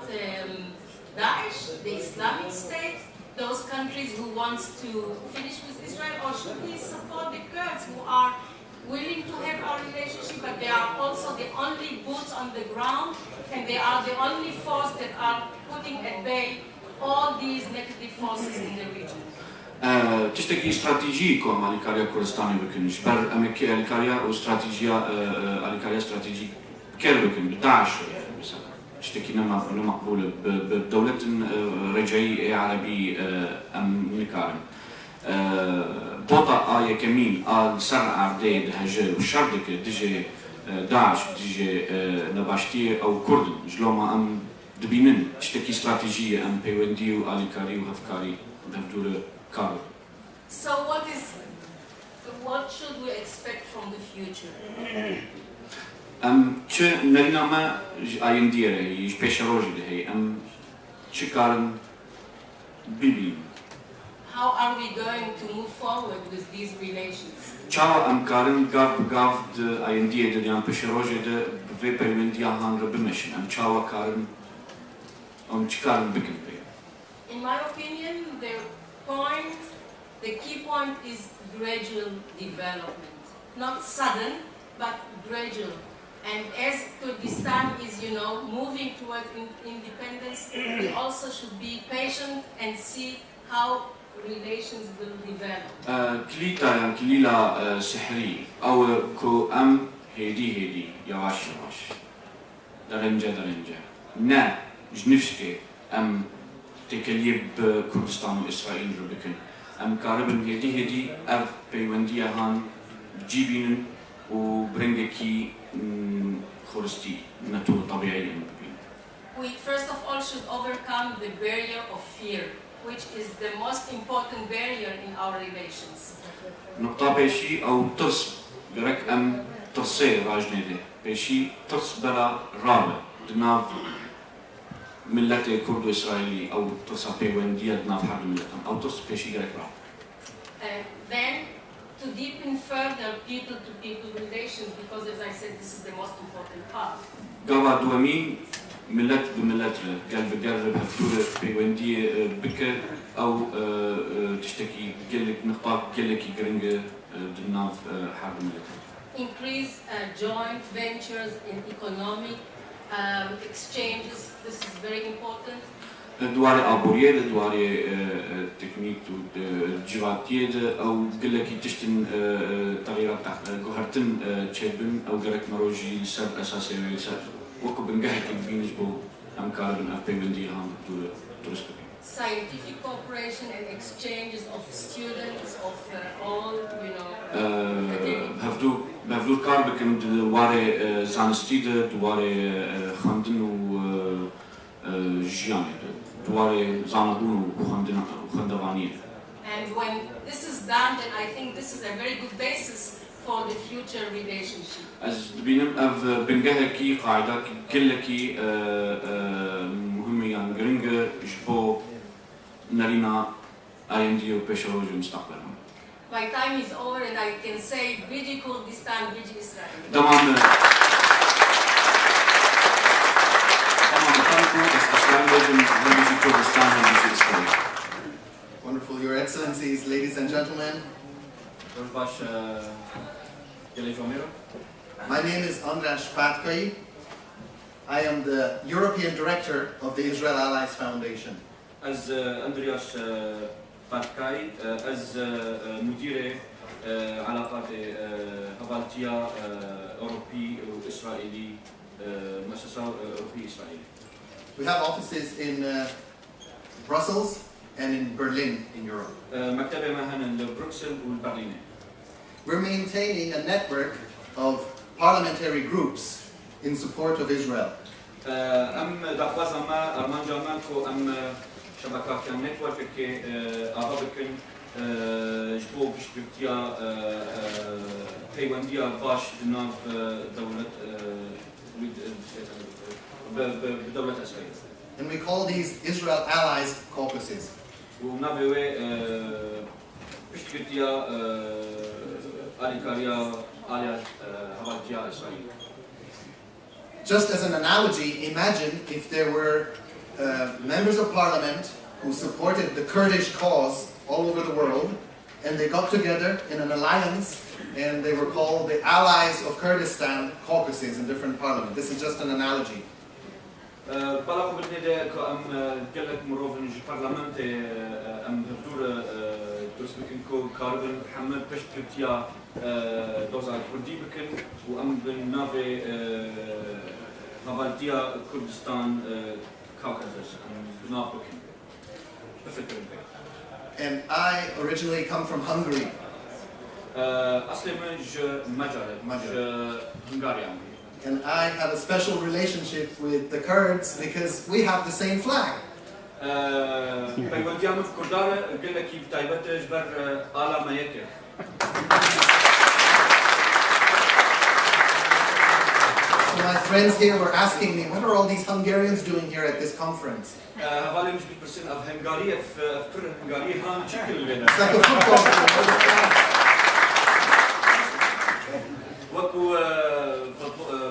Daesh, the Islamic State, those countries who wants to finish with Israel, or should we support the Kurds who are willing to have our relationship, but they are also the only boots on the ground, and they are the only force that are putting at bay all these negative forces in the region. تشتكي استراتيجية كم أليكاريا كردستاني بكن جبر أمريكا أليكاريا واستراتيجية أليكاريا استراتيجي كير بكن بداعش مثلا تشتكي نما مقبولة بدولة رجعي عربي أم نكارن بوطا آية كمين آل سر عردي دهجة وشردك دجي داعش دجي نباشتية أو كردن جلوما أم دبينن تشتكي استراتيجية أم بيوندي وآليكاري وهفكاري بهفدور كارو. So what is what should we expect from the future? چه نرینامه آیندیره یش پیش روزی دهی چه کارن ببین How are we going to move forward with these relations? چاو کارن گاف بگاف د آیندیه دیان پیش روزی ده به پیوندی آهان رو بمشن چاو کارن چه کارن بکن بی In my opinion, the key point is gradual development. Not sudden, but gradual. And as Kurdistan is, moving towards independence, we also should be patient and see how relations will develop. كليتا كليلا سحري أو كو هيدي يواش درنجة نا جنفشكي تكليب كردستان وإسرائيل ربكن كاربن هيدي أف بيونديا هان بجيبين وبرنجكي خرستي نتو طبيعي We first of all should overcome the barrier of fear, which is the most important barrier in our relations. نقطة بيشي أو ترس برك ترسي راجنيده بيشي ترس بلا رابع دناف ملة كرد إسرائيلي أو ترس بيوندية دناف حرب ملتهم أو ترس بيشي غيرك رابع. Then to deepen further people-to-people relations, because as I said, this is the most important part. قابا دوامين ملت بملت قال بقرب هفتورة بيوندية بك أو تشتكي قلك نقاط قلك يقرنجة دناف حرب ملتهم. Increase joint ventures in economic exchanges. This is very important. دواري أبورية دواري تكنيك جواتية أو قلك تشتن تغييرات جوهرتن تشبن أو قلك مروجي لسر أساسي ولسر وكو بنجحك بينجبو أمكار بن أفبيندي هم تورسكو. Scientific cooperation and exchanges of students of all, بهفدو كار بكم دواري زانستيد دواري خندن و جياني دواري زانبون وخندوانية. And when this is done, then I think this is a very good basis for the future relationship. از ببینم اف بنجحكي قاعدة كلكي مهمة يعني جرينجر جبو نرينا آينديو بيشروج المستقبل. My time is over, and I can say, Biji Kurdistan, Biji Israel. تمام. Wonderful, Your Excellencies, ladies and gentlemen. My name is Andras Patkai. I am the European Director of the Israel Allies Foundation. As Andreas Patkai, as مدير علاقات هفالتيا أوروبي وإسرائيلي مؤسسة أوروبية إسرائيلية. We have offices in Brussels and in Berlin in Europe. مكتبة مهنا لبروكسل والبرلين. We're maintaining a network of parliamentary groups in support of Israel. دخواز أرمان جامان كو شبكة كان نتورك كي أغابكن جبو بشبكتيا بيوانديا باش بناف دولة بدولة إسرائيل. And we call these Israel Allies caucuses. ونافيوي بشبكتيا أليكاريا آليات هوالتيا إسرائيل. Just as an analogy, imagine if there were members of parliament who supported the Kurdish cause all over the world, and they got together in an alliance, and they were called the Allies of Kurdistan caucuses in different parliaments. This is just an analogy. بالاخو بالندا كأم قالك مروفن البرلمان أم هدور تسبكن كو كاربن حمد بشترتيا دوزا كردي بكن وأم بالنافي هفالتيا كردستان كوكازس ناف بكن بفكر بكن. And I originally come from Hungary. أصلي من مجر هنغاريا. And I have a special relationship with the Kurds because we have the same flag. So my friends here were asking me, what are all these Hungarians doing here at this conference? It's like a football game. وكو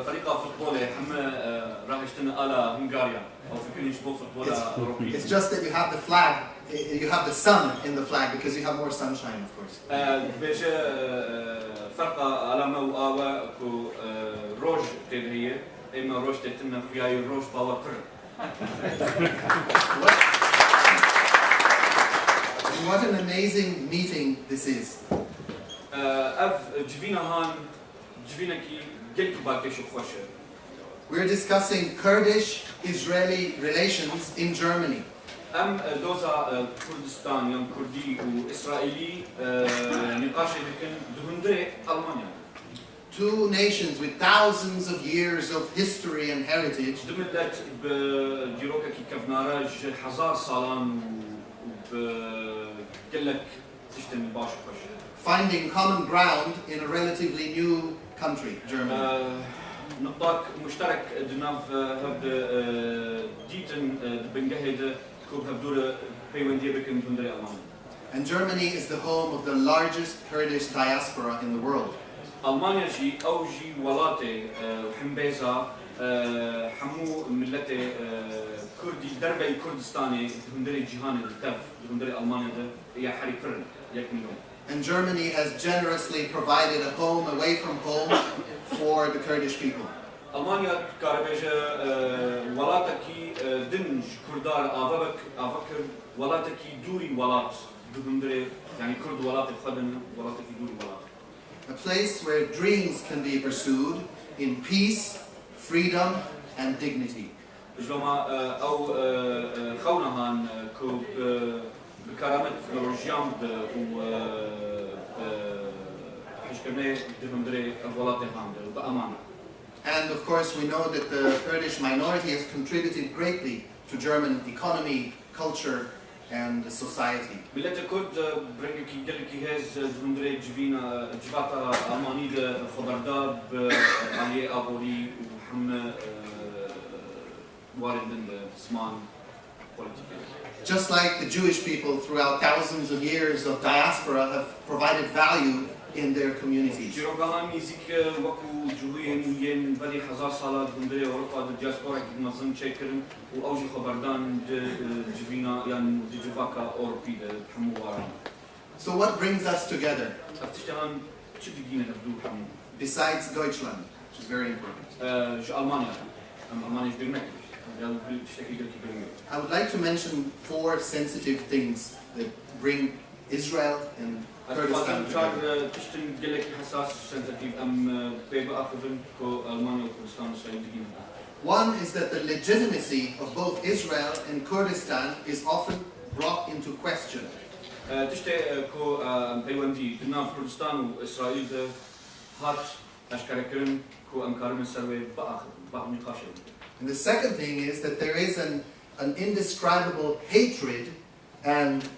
فريق فوتبول حما راح يشتنا آلا هنغاريا أو فكرني يشبه فوتبول أوروبي. It's just that you have the flag, you have the sun in the flag because you have more sunshine, of course. بيش فرق علامة وآوا كو روج تدهية إما روج تتنا فيها روج باوتر. What an amazing meeting this is. أف جفينا هان جفينا كي قلت باكيش خوشه. We're discussing Kurdish-Israeli relations in Germany. دوزا كردستان يوم كردي وإسرائيلي نقاش يمكن دهندري ألمانيا. Two nations with thousands of years of history and heritage. دمدت بجيروكا كي كفناراج حزار صالان وبقلك تشتمي باش خوش. Finding common ground in a relatively new country, Germany. نقطة مشترك دناف هاد ديتن بنجهد كوب هبدور بيوندي بكم دهندري ألمانيا. And Germany is the home of the largest Kurdish diaspora in the world. ألمانيا شي أوجي ولاتي حمبيزا حمو ملتي كردي دربي كردستاني دهندري جهان التف دهندري ألمانيا ده هي حري فرن يكملون. And Germany has generously provided a home away from home for the Kurdish people. ألمانيا كاربيجا ولاتكي دنج كردار أفكر ولاتكي دوري ولات دهندري يعني كرد ولاتي خدن ولاتكي دوري ولات. A place where dreams can be pursued in peace, freedom, and dignity. جلوما أو خونهان كوب بكرامة روجيام و حشكمني دهندري أولاتي هاندر بأمانة. And of course, we know that the Kurdish minority has contributed greatly to German economy, culture, and society. ملت كرد برنجي كي قلكي هز دهندري جفينا جفاتا ألماني ده خبردار بعلي أبولي وحنا واردن سمان political. Just like the Jewish people throughout thousands of years of diaspora have provided value in their communities. جيروغان ميزيك وكو جوين ين بدي حزار صالات دهندري أوروبا الدياسبورا كي نظن شكرن وأوجي خبردان جفينا يعني جفاكا أوروبي ده حمو وارن. So what brings us together? أفتشتغل شو تجينا نبدو حمو. Besides Deutschland, which is very important. شو ألمانيا ألمانيا جبرنك. I would like to mention 4 sensitive things that bring Israel and Kurdistan together. One is that the legitimacy of both Israel and Kurdistan is often brought into question. And the second thing is that there is an indescribable hatred and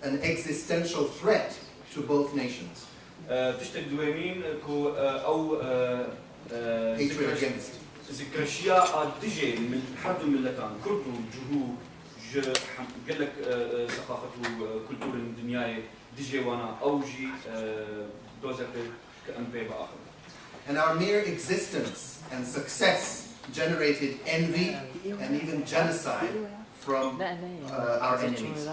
an existential threat to both nations. Hatred against. And our mere existence and success generated envy and even genocide from our enemies.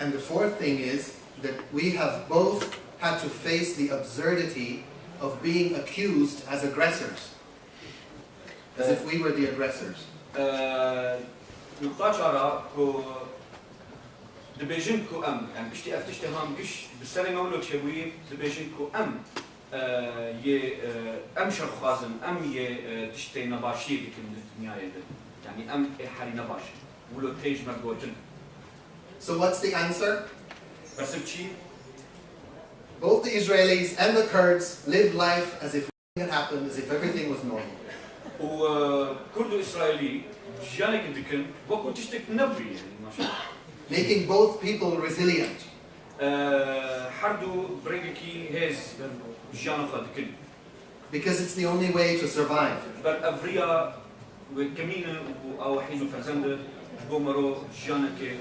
And the fourth thing is that we have both had to face the absurdity of being accused as aggressors. As if we were the aggressors. So what's the answer? Both the Israelis and the Kurds lived life as if nothing had happened, as if everything was normal. وكرد إسرائيلي جانك دكن وكو تشتك نبري يعني ما شاء الله. Making both people resilient. حردو بريكي هيز جانا خدكن. Because it's the only way to survive. بر أفريا وكمينة أو حين فرزند بومرو جانك.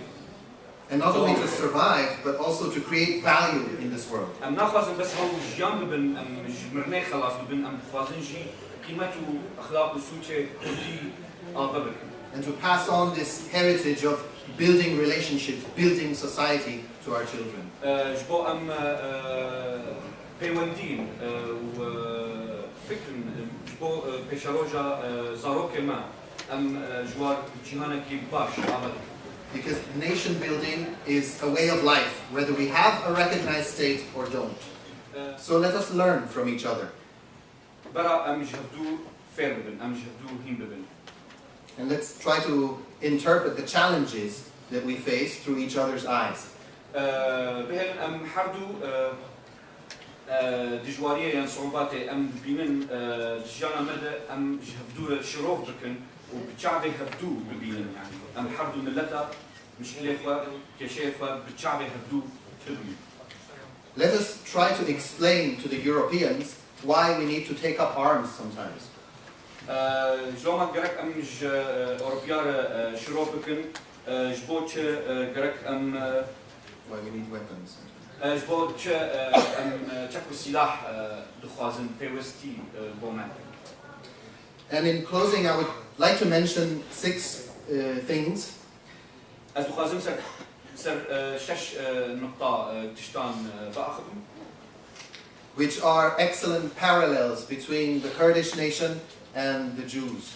And not only to survive, but also to create value in this world. أم نخوازن بس هو جان ببن أم جمرني خلاص ببن أم خوازن جي قيمته أخلاق وسوتة كردي أغبرك. And to pass on this heritage of building relationships, building society to our children. جبو أم بيوندين وفكر جبو بيشاروجا زاروكي ما أم جوار جهانك باش أغبرك. Because nation building is a way of life, whether we have a recognized state or don't. So let us learn from each other. And let's try to interpret the challenges that we face through each other's eyes. وبتشعبي هفدو ببينن يعني أم حردو ملتا مش إليخوا كشيخوا بتشعبي هفدو تبين. Let us try to explain to the Europeans why we need to take up arms sometimes. جو ما جرك أم ج أوروبيار شروبكن جبوتش جرك أم Why we need weapons. جبوتش أم تشكو سلاح دخوازن بيوستي بومان. And in closing, I would like to mention 6 things which are excellent parallels between the Kurdish nation and the Jews.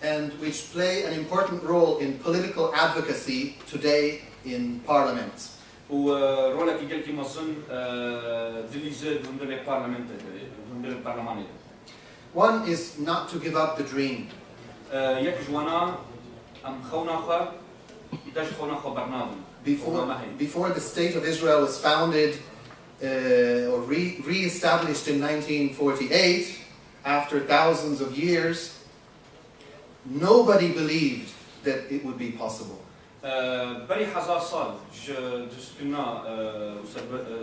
And which play an important role in political advocacy today in parliaments. One is not to give up the dream. Before the state of Israel was founded or re-established in 1948, after thousands of years, nobody believed that it would be possible. بري حزار صار جسكنا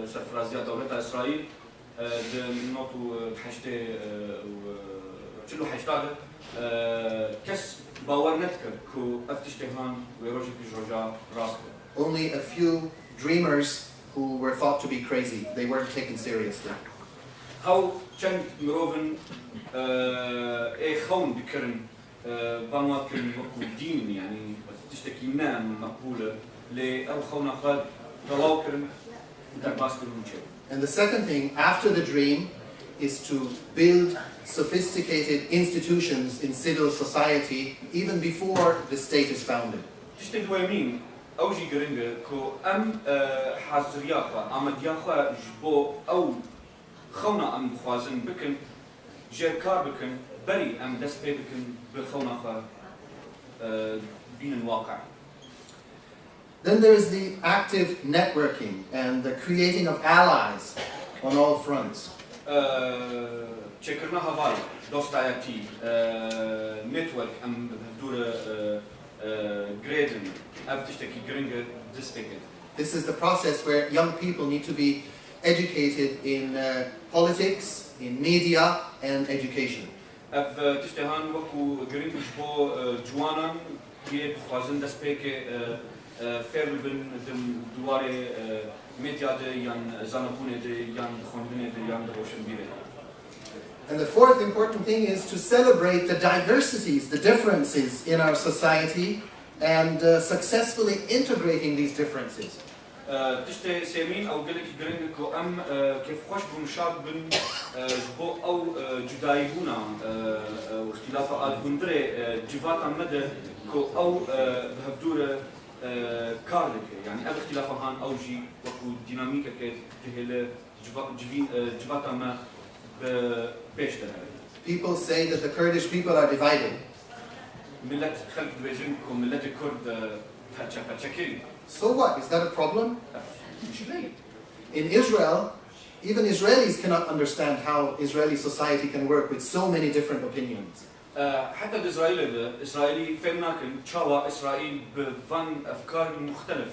سرفرازيا دولة إسرائيل نوتو بحشتة وشلو حشتاده كس باور نتكر كو أفتشتهان ويروجي بجوجا راسك. Only a few dreamers who were thought to be crazy. They weren't taken seriously. هاو كان مروفن خون بكرن بانوات كرن وكو دين يعني تشتكي نام مقبولة لأو خونا خال طلاو كرن درباس كرن وشيء. And the second thing after the dream is to build sophisticated institutions in civil society even before the state is founded. تشتكي دوامين أوجي قرنجة كو أم حزرياخا أم دياخا جبو أو خونا أم خوازن بكن جيكار بكن بري أم دست بكن بخونا خا بين الواقع. Then there is the active networking and the creating of allies on all fronts. تشكرنا هواي دوستايتي نتورك أم بدور جريدن أفتشتكي جرينجر ديسبيكت. This is the process where young people need to be educated in politics, in media, and education. تشتهان وكو جرينجر جبو جوانا كي بخوازن ديسبيكت فير بن دواري ميديا دي يان زانبوني دي يان خوندني دي يان روشن بيري. And the fourth important thing is to celebrate the diversities, the differences in our society, and successfully integrating these differences. تشتي سيمين أو قلك جرينجر كو أم كيف خوش بمشاب بن جبو أو جدايبونا واختلافات هندري جفاتا مدى كو أو بهفدورة كارلك يعني أب اختلافهان أوجي وكو ديناميكا كتهلا جفاتا ما بيشتغل. people say that the Kurdish people are divided. ملت خلق بيجنكم ملت الكرد باتشكل. So what? Is that a problem? مش ليه. In Israel, even Israelis cannot understand how Israeli society can work with so many different opinions. حتى الإسرائيلي فهمنا كن شاوا إسرائيل بفن أفكار مختلف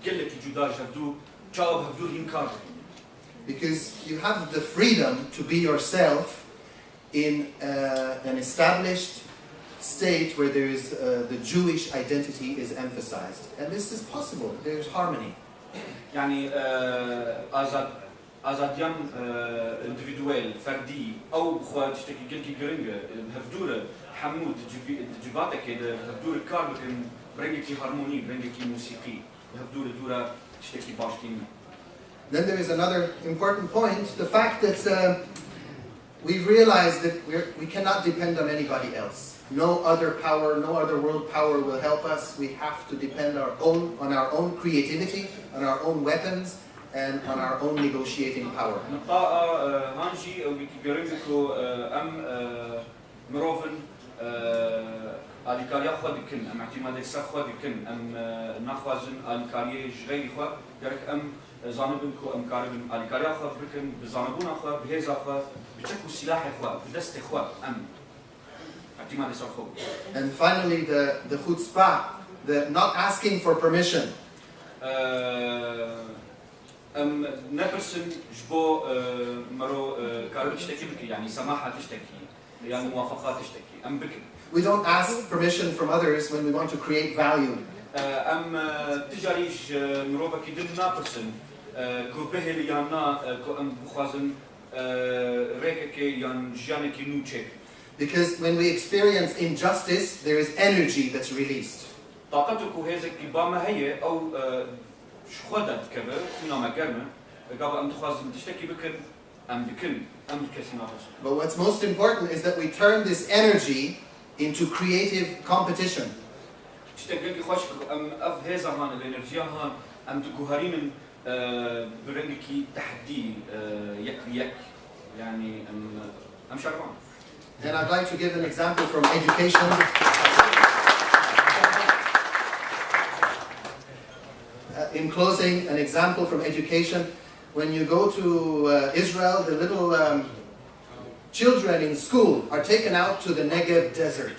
قلة الجدار جدو شاوا بهدو إنكار. Because you have the freedom to be yourself in an established state where there is the Jewish identity is emphasized, and this is possible. There's harmony. يعني أزاديان individual فردي أو بخوات تشتكي قلكي قرنجة هفدورة حمود جفاتك كده هفدورة كار لكن برنجكي هارموني برنجكي موسيقي هفدورة دورة تشتكي باشتين. Then there is another important point, the fact that we've realized that we cannot depend on anybody else. No other power, no other world power will help us. We have to depend on our own creativity, on our own weapons, and on our own negotiating power. هانجي أو بيكيرينكو مروفن الكاريا خود كن أم اعتماد سخ خود كن أم نخوازن الكاريا جغير خو يرك أم زانبنكو أم كاربن الكاريا خو بكن بزانبون خو بهزا خو بتشكو سلاح خو بدست خو أم اعتماد سخ خو. And finally, the chutzpah, the not asking for permission. نبرسن جبو مرو كارب تشتكي بك يعني سماحة تشتكي يعني موافقات تشتكي بك. We don't ask permission from others when we want to create value. تجاريش مروفا كي دل نبرسن كوبه اللي يانا كو بخوازن ريكي يان جانكي نوچك. Because when we experience injustice, there is energy that's released. طاقتك وهذا كبامة هي أو شخودت كذا كنا مكانه قبل أن تخوازن تشتكي بكن بكن بكسي ناقص. But what's most important is that we turn this energy into creative competition. تشتكي خوش أف هذا هان الإنرجيا هان تكوهرين برنجكي تحدي يك يعني شاركون. And I'd like to give an example from education. In closing, an example from education. When you go to Israel, the little children in school are taken out to the Negev desert.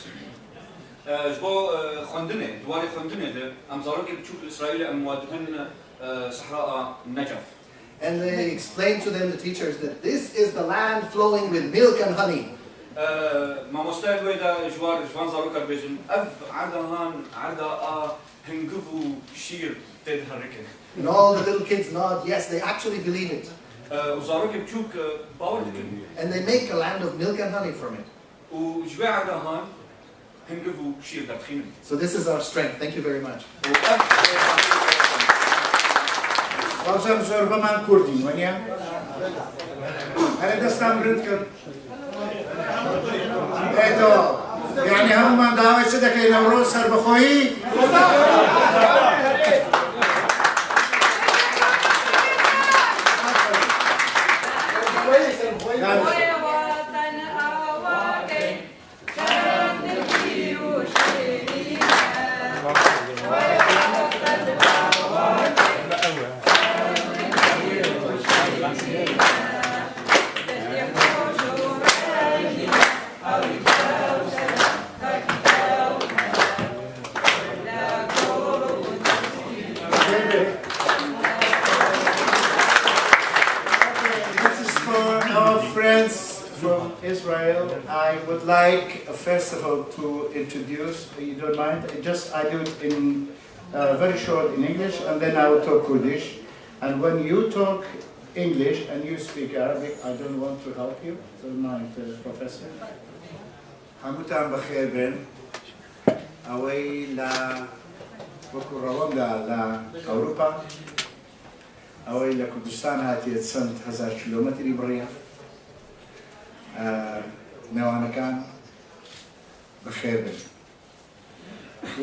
جبو خندنة دواري خندنة ده أم زاروك بتشوف إسرائيل أم وادهن صحراء النجف. And they explain to them, the teachers, that this is the land flowing with milk and honey. ما مستعد ويدا جوان زاروك بيجن أف عدا هنقفوا شير تدهركه. And all the little kids nod, yes, they actually believe it. وزاروك بتشوف باور دكن. And they make a land of milk and honey from it. وجوا عدا هنقفوا شير دخين. So this is our strength. Thank you very much. Balsam zorba man Kurdin, ونیا. هل دستم برد کرد؟ ایتو، یعنی هم من دعوت شده که نوروز سر بخویی. Israel, I would like first of all to introduce, you don't mind, I do it in very short in English and then I will talk Kurdish. And when you talk English and you speak Arabic, I don't want to help you, don't mind, Professor. حموتان بخير بن أوي لا بكرة لا أوروبا أوي لا كردستان هاتي سنت 1000 كيلومتر بريا نوانا كان بخير بن.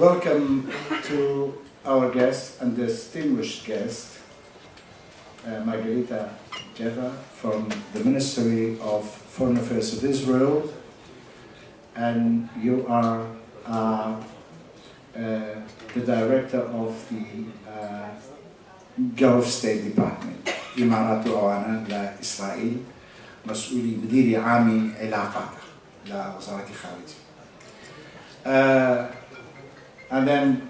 Welcome to our guest and distinguished guest, Margarita Jeva from the Ministry of Foreign Affairs of Israel, and you are the director of the Gulf State Department. إمارات وأنا لإسرائيل مسؤولي مديري عامي علاقات لوزارة الخارجية. And then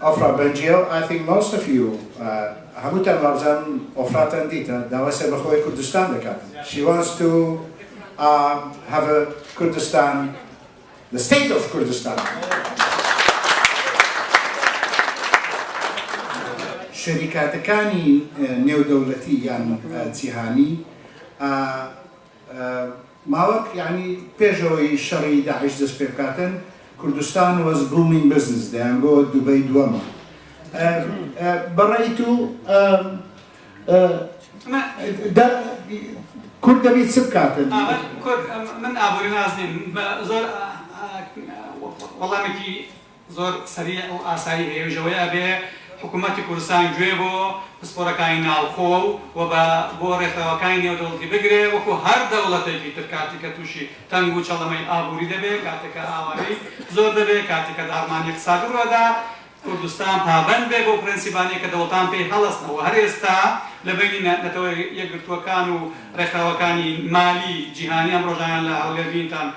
Ofra Benjio, I think most of you Hamutan Marzan Ofra Tandita, Dawase Bahoy Kurdistan Dekat. She wants to have a Kurdistan, the state of Kurdistan. شركاتكاني نيو دولتيا تيهاني ماوك يعني بيجوي شري داعش دسبيركاتن كردستان was booming business there and go دبي دوما برأيتو كرد بيت سبكاتن من أبو نازنين زور والله مكي زور سريع وآسائي وجوي أبي حكومة كردستان جويبو بسپورا كاين الخو وبا بورث وكاين يودولتي بگري وكو هر دولتي كي تركاتي كتوشي تنگو چلمي آبوري دبي كاتك آواري زور دبي كاتك دارمان اقتصاد رودا كردستان پابند بي بو پرنسيباني كدولتان بي حلسنا وهر استا لبيني نتو يگرتوكانو رخاوكاني مالي جهاني امروجان لهالغربينتان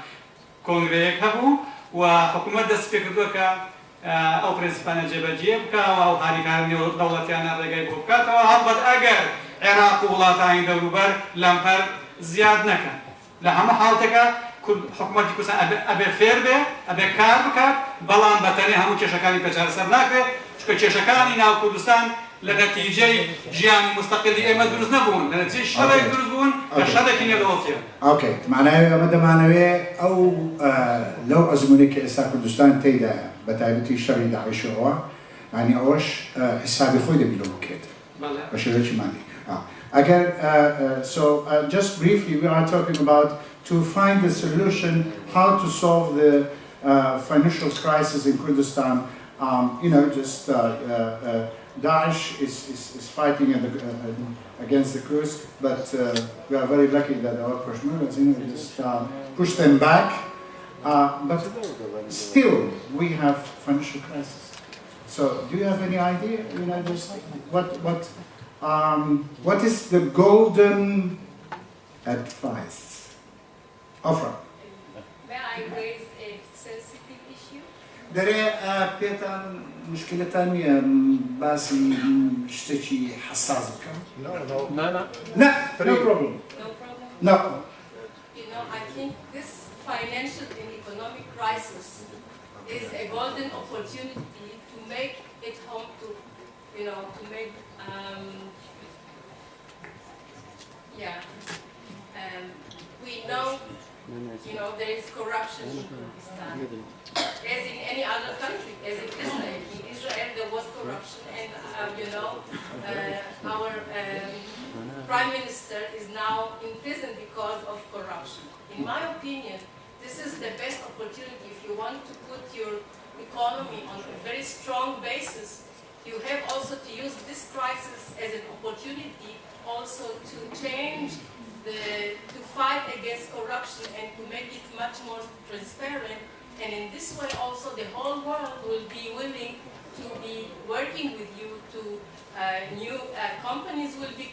كونغريك هبو وحكومة دست بكردوكا أو برنسبان جبجيب كا أو هاريكارني دولتيانا رجعي بوكا تو هالبد أجر عراق ولاطين دولبر لامبر زياد نكا لهم حالتك كل حكومة كوسان أبي فيربه أبي كاربك بلان بتاني هم كشكاني بجار سرناكه شو كشكاني ناو كردستان لنتيجة جياني مستقل إما دروس نبون لنتيجة شرع دروس بون كشرع كني دولتيا. أوكي معناه ماذا معناه أو لو أزمنك إسا كردستان تيدا بتعبتي شرعي داعش هو يعني أوش حسابي خوي بيلو كده. وش هذا شو معناه؟ Again, so just briefly, we are talking about to find a solution how to solve the financial crisis in Kurdistan. You know, just Daesh is fighting against the Kurds, but we are very lucky that our Peshmergas, you know, just push them back. But still, we have financial crisis. So, do you have any idea? You know, just what is the golden advice? Offer. May I raise a sensitive issue? دري بيتان مشكلة تانية باسي شتكي حساس بكم. No problem. No. You know, I think this financial and economic crisis is a golden opportunity to make it home to, you know, to make, we know, you know, there is corruption in Kurdistan, as in any other country, as in Israel. In Israel, there was corruption, and you know, our prime minister is now in prison because of corruption. In my opinion, this is the best opportunity if you want to put your economy on a very strong basis. You have also to use this crisis as an opportunity also to change to fight against corruption and to make it much more transparent. And in this way also the whole world will be willing to be working with you to new companies will be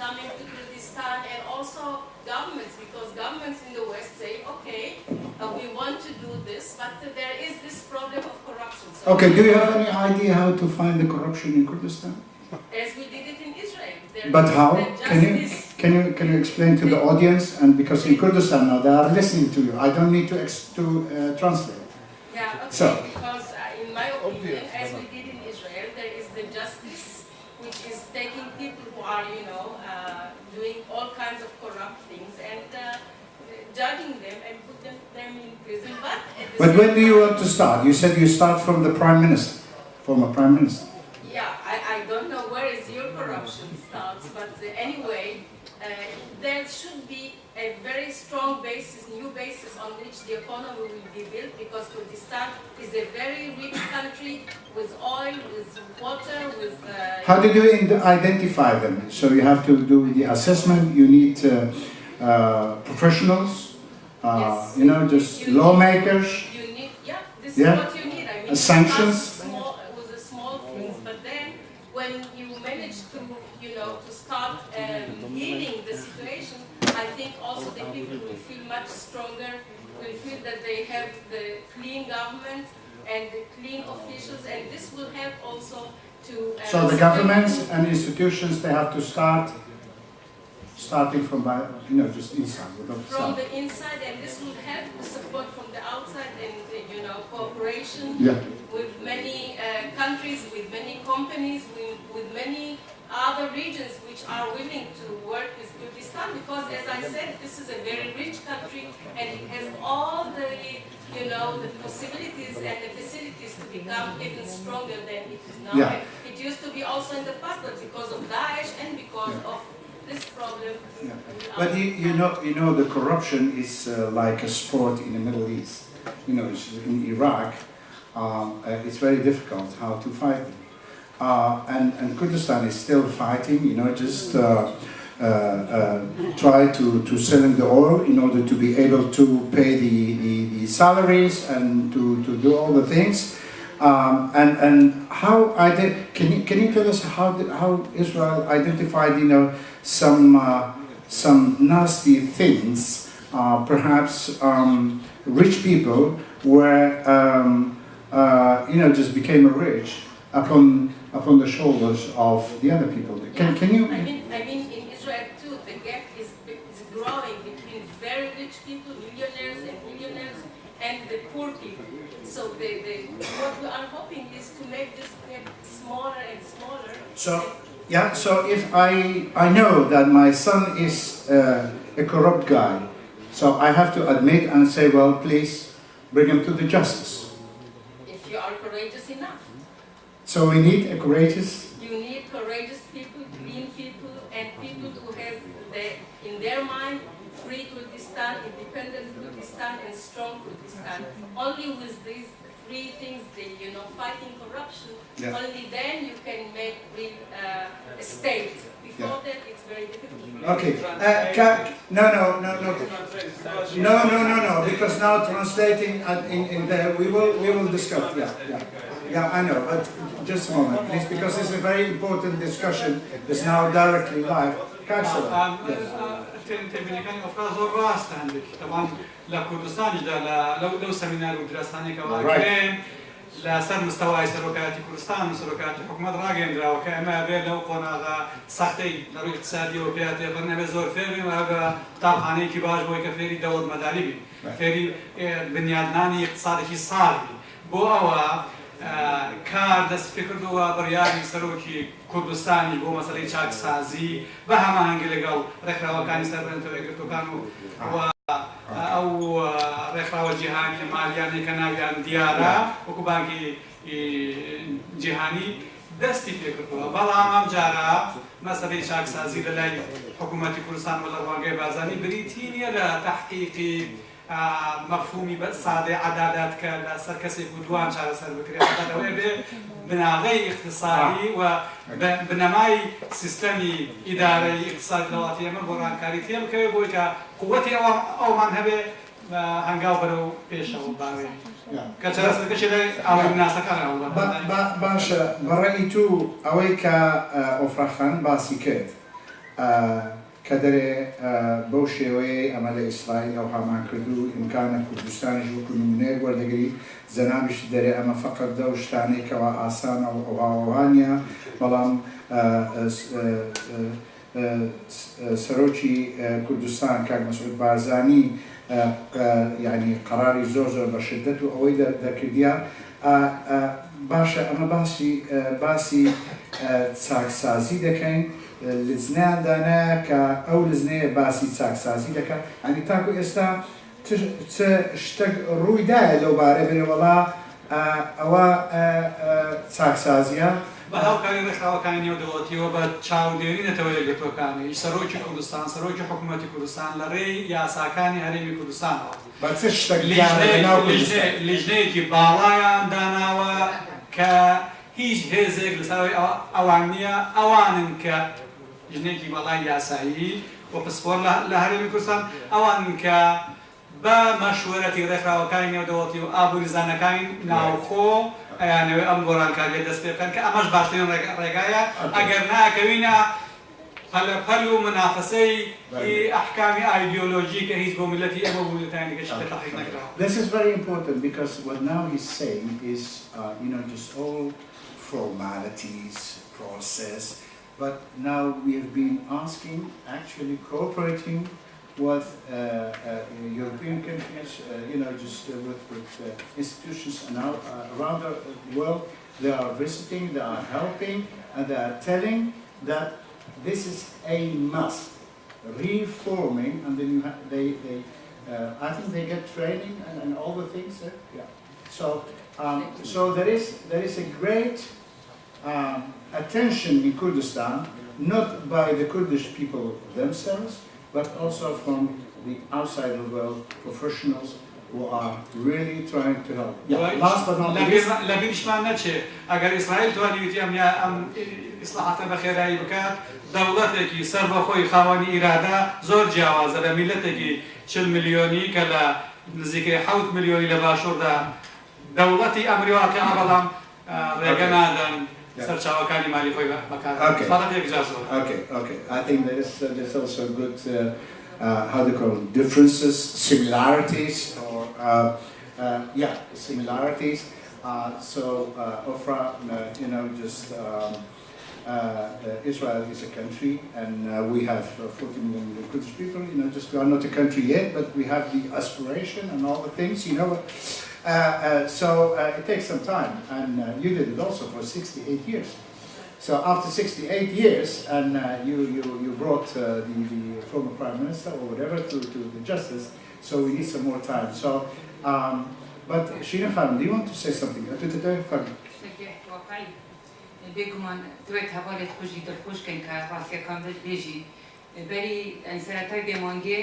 coming to Kurdistan, and also governments, because governments in the West say, okay, we want to do this, but there is this problem of corruption. So okay, do you have any idea how to find the corruption in Kurdistan? As we did it in Israel. But how? Can you explain to the audience? And because in Kurdistan now they are listening to you, I don't need to translate. Yeah, okay. So, because in my opinion, as we did in Israel, there is the justice, which is taking people who are, you know, doing all kinds of corrupt things and judging them and put them in prison. But when do you want to start? You said you start from the prime minister, former prime minister. Yeah, I don't know where is your corruption starts, but anyway, there should be a very strong basis, new basis on which the economy will be built, because Kurdistan is a very rich country with oil, with water, with... How did you identify them? So you have to do the assessment, you need professionals, Yes. you know, just You need- lawmakers. You need, yeah, this Yeah. is what you need. I mean, Sanctions. it starts with the small things, but then when you manage to, you know, to start healing the situation, I think also the people will feel much stronger, will feel that they have the clean government and the clean officials, and this will help also to... So the governments and institutions, they have to starting from, you know, just inside. From the inside, and this will help the support from the outside and, you know, cooperation Yeah. with many countries, with many companies, with many other regions which are willing to work with Kurdistan, because as I said, this is a very rich country and it has all the, you know, the possibilities and the facilities to become even stronger than it is now. Yeah. And it used to be also in the past, but because of Daesh and because of this problem. Yeah. But you know, the corruption is like a sport in the Middle East. You know, in Iraq, it's very difficult how to fight them. And Kurdistan is still fighting, you know, just try to sell in the oil in order to be able to pay the salaries and to do all the things. And how can you tell us how Israel identified, you know, some nasty things, perhaps rich people were you know, just became rich upon the shoulders of the other people. Can you? I mean, in Israel too, the gap is growing between very rich people, millionaires and the poor people. So what we are hoping is to make this gap smaller and smaller. So yeah. So if I know that my son is a corrupt guy, so I have to admit and say, well, please bring him to the justice. If you are courageous enough. So we need a courageous. You need courageous people, clean people, and people who have in their mind free Kurdistan, independent Kurdistan, and strong Kurdistan. Only with these three things, you know, fighting corruption, Yeah. only then you can make real a state. Before that, it's very difficult. Okay. No. Because now translating in there, we will discuss. Yeah. I know. But just a moment, please, because it's a very important discussion. It's now directly live. تبني كان أفراد زور راست عندك طبعا لكردستان جدا لو سمينار ودراساني كواكرين لا سر مستوى سلوكات كردستان وسلوكات حكومة راجين درا وكأما بين لو قناة سختي لو اقتصادي وبيئة برنامج زور فيرمي وهذا طابخاني كبار بوي كفيري دولة مداربي فيري بنيادناني اقتصادي صاري بو أوا کار دەست پێ کردووە بڕیاری سەرۆکی کوردستانی بۆ مەسەلەی چاکسازی بە هەماهەنگی لەگەڵ ڕێکخراوەکانی سەربەرگرتوەکان و ئەو ڕێکخراوە جیهانی مالیانەی کە ناویان دیارە وەکو بانکی جیهانی دەستی پێ کردووە بەڵام ئەم جارە مەسەلەی چاکسازی لەلای حکوومەتی کوردستان و لە ڕوانگەی بازانی بریتی نییە لە تەحقیقی مفهومی ساده عدالت که لسر کسی بودوان چاره سر بکری عدالت و به بناغی اقتصادی و بنمای سیستمی اداره اقتصادی دولتی من بران کاری تیم که بوی که قوتی او من هبه هنگاو برو پیش او باوی که چاره سر کشی لی آوی مناسا کنه باشا برای تو اوی که افراخان باسی کرد كدري بوشيوي أمل إسرائيل أو همان كردو إمكان كردستان يجوك نمونه وردقري زنابش دري أما فقط دوشتاني كوا آسان أو غاوانيا بلام سروچي كردستان كاك مسعود بارزاني يعني قراري زوزو بشدته أو إذا كرديا باشا أما باسي ساكسازي دكين لزنان دانا كأو لزنان باسي ساكسازي دكا يعني تاكو إستا تشتق روي دا لو باربني والله أوا ساكسازيا بەڵاو کاری ڕێکخراوەکانی نێودەوڵەتیەوە بە چاودێری نەتەوەیەکگرتوەکانی سەرۆکی کوردستان سەرۆکی حکوومەتی کوردستان لە ڕێی یاساکانی هەرێمی کوردستانەوە لیژنەیەکی باڵایان داناوە کە هیچ هێزێک لەسەر ئەوان نییە ئەوانن کە ژنێکی بەڵای یاسایی و پسپۆر لە هەرێمی کوردستان ئەوانن کە با مشورەتی ڕێکخراوەکانی نێودەوڵەتی و ئابووریزانەکانی ناوخۆ ئەیانەوێ ئەم گۆڕانکاریە دەست پێ بکەن کە ئەمەش باشترین ڕێگایە ئەگەر ناکەوینە پەلەپەل و منافسەی ئەحکامی ئایدیۆلۆژی کە هیچ بۆ ملەتی ئەمە بوو لەتانی دیکەش تەحقیق نەکراوە. This is very important because what now he's saying is, just all formalities, process, but now we have been asking, actually cooperating with European countries, with institutions around the world. They are visiting, they are helping, and they are telling that this is a must. Reforming, and then I think they get training and all the things. Yeah. So there is a great attention in Kurdistan, not by the Kurdish people themselves, but also from the outside of the world, professionals who are really trying to help. Yeah. Last but not least. لەبیرشمان نەچێ ئەگەر ئیسرائیل توانیویتی ئەم ئیسلاحاتە بەخێرایی بکات دەوڵەتێکی سەر بەخۆی خاوەنی ئیرادە زۆر جیاوازە لە میلەتێکی 40 ملیۆنی کە لە نزیکەی 7 ملیۆنی لە باشووردا دەوڵەتی ئەمریواکە بەڵام ڕێگە نادەن سەرچاوەکانی مالی خۆی بەکار. Okay. I think there's also good how they call it, differences, similarities, or similarities. Ofra, Israel is a country, and we have 40 million Kurdish people. We are not a country yet, but we have the aspiration and all the things. It takes some time, and you did it also for 68 years. So after 68 years, and you brought the former prime minister or whatever to the justice, so we need some more time. But Shina Khan, do you want to say something? بێگومان دوێت هەواڵێت خوشی دڵخۆشکەین کە ڕاستیەکان بێژی بەری ئەنسەرەتای بێمانگێ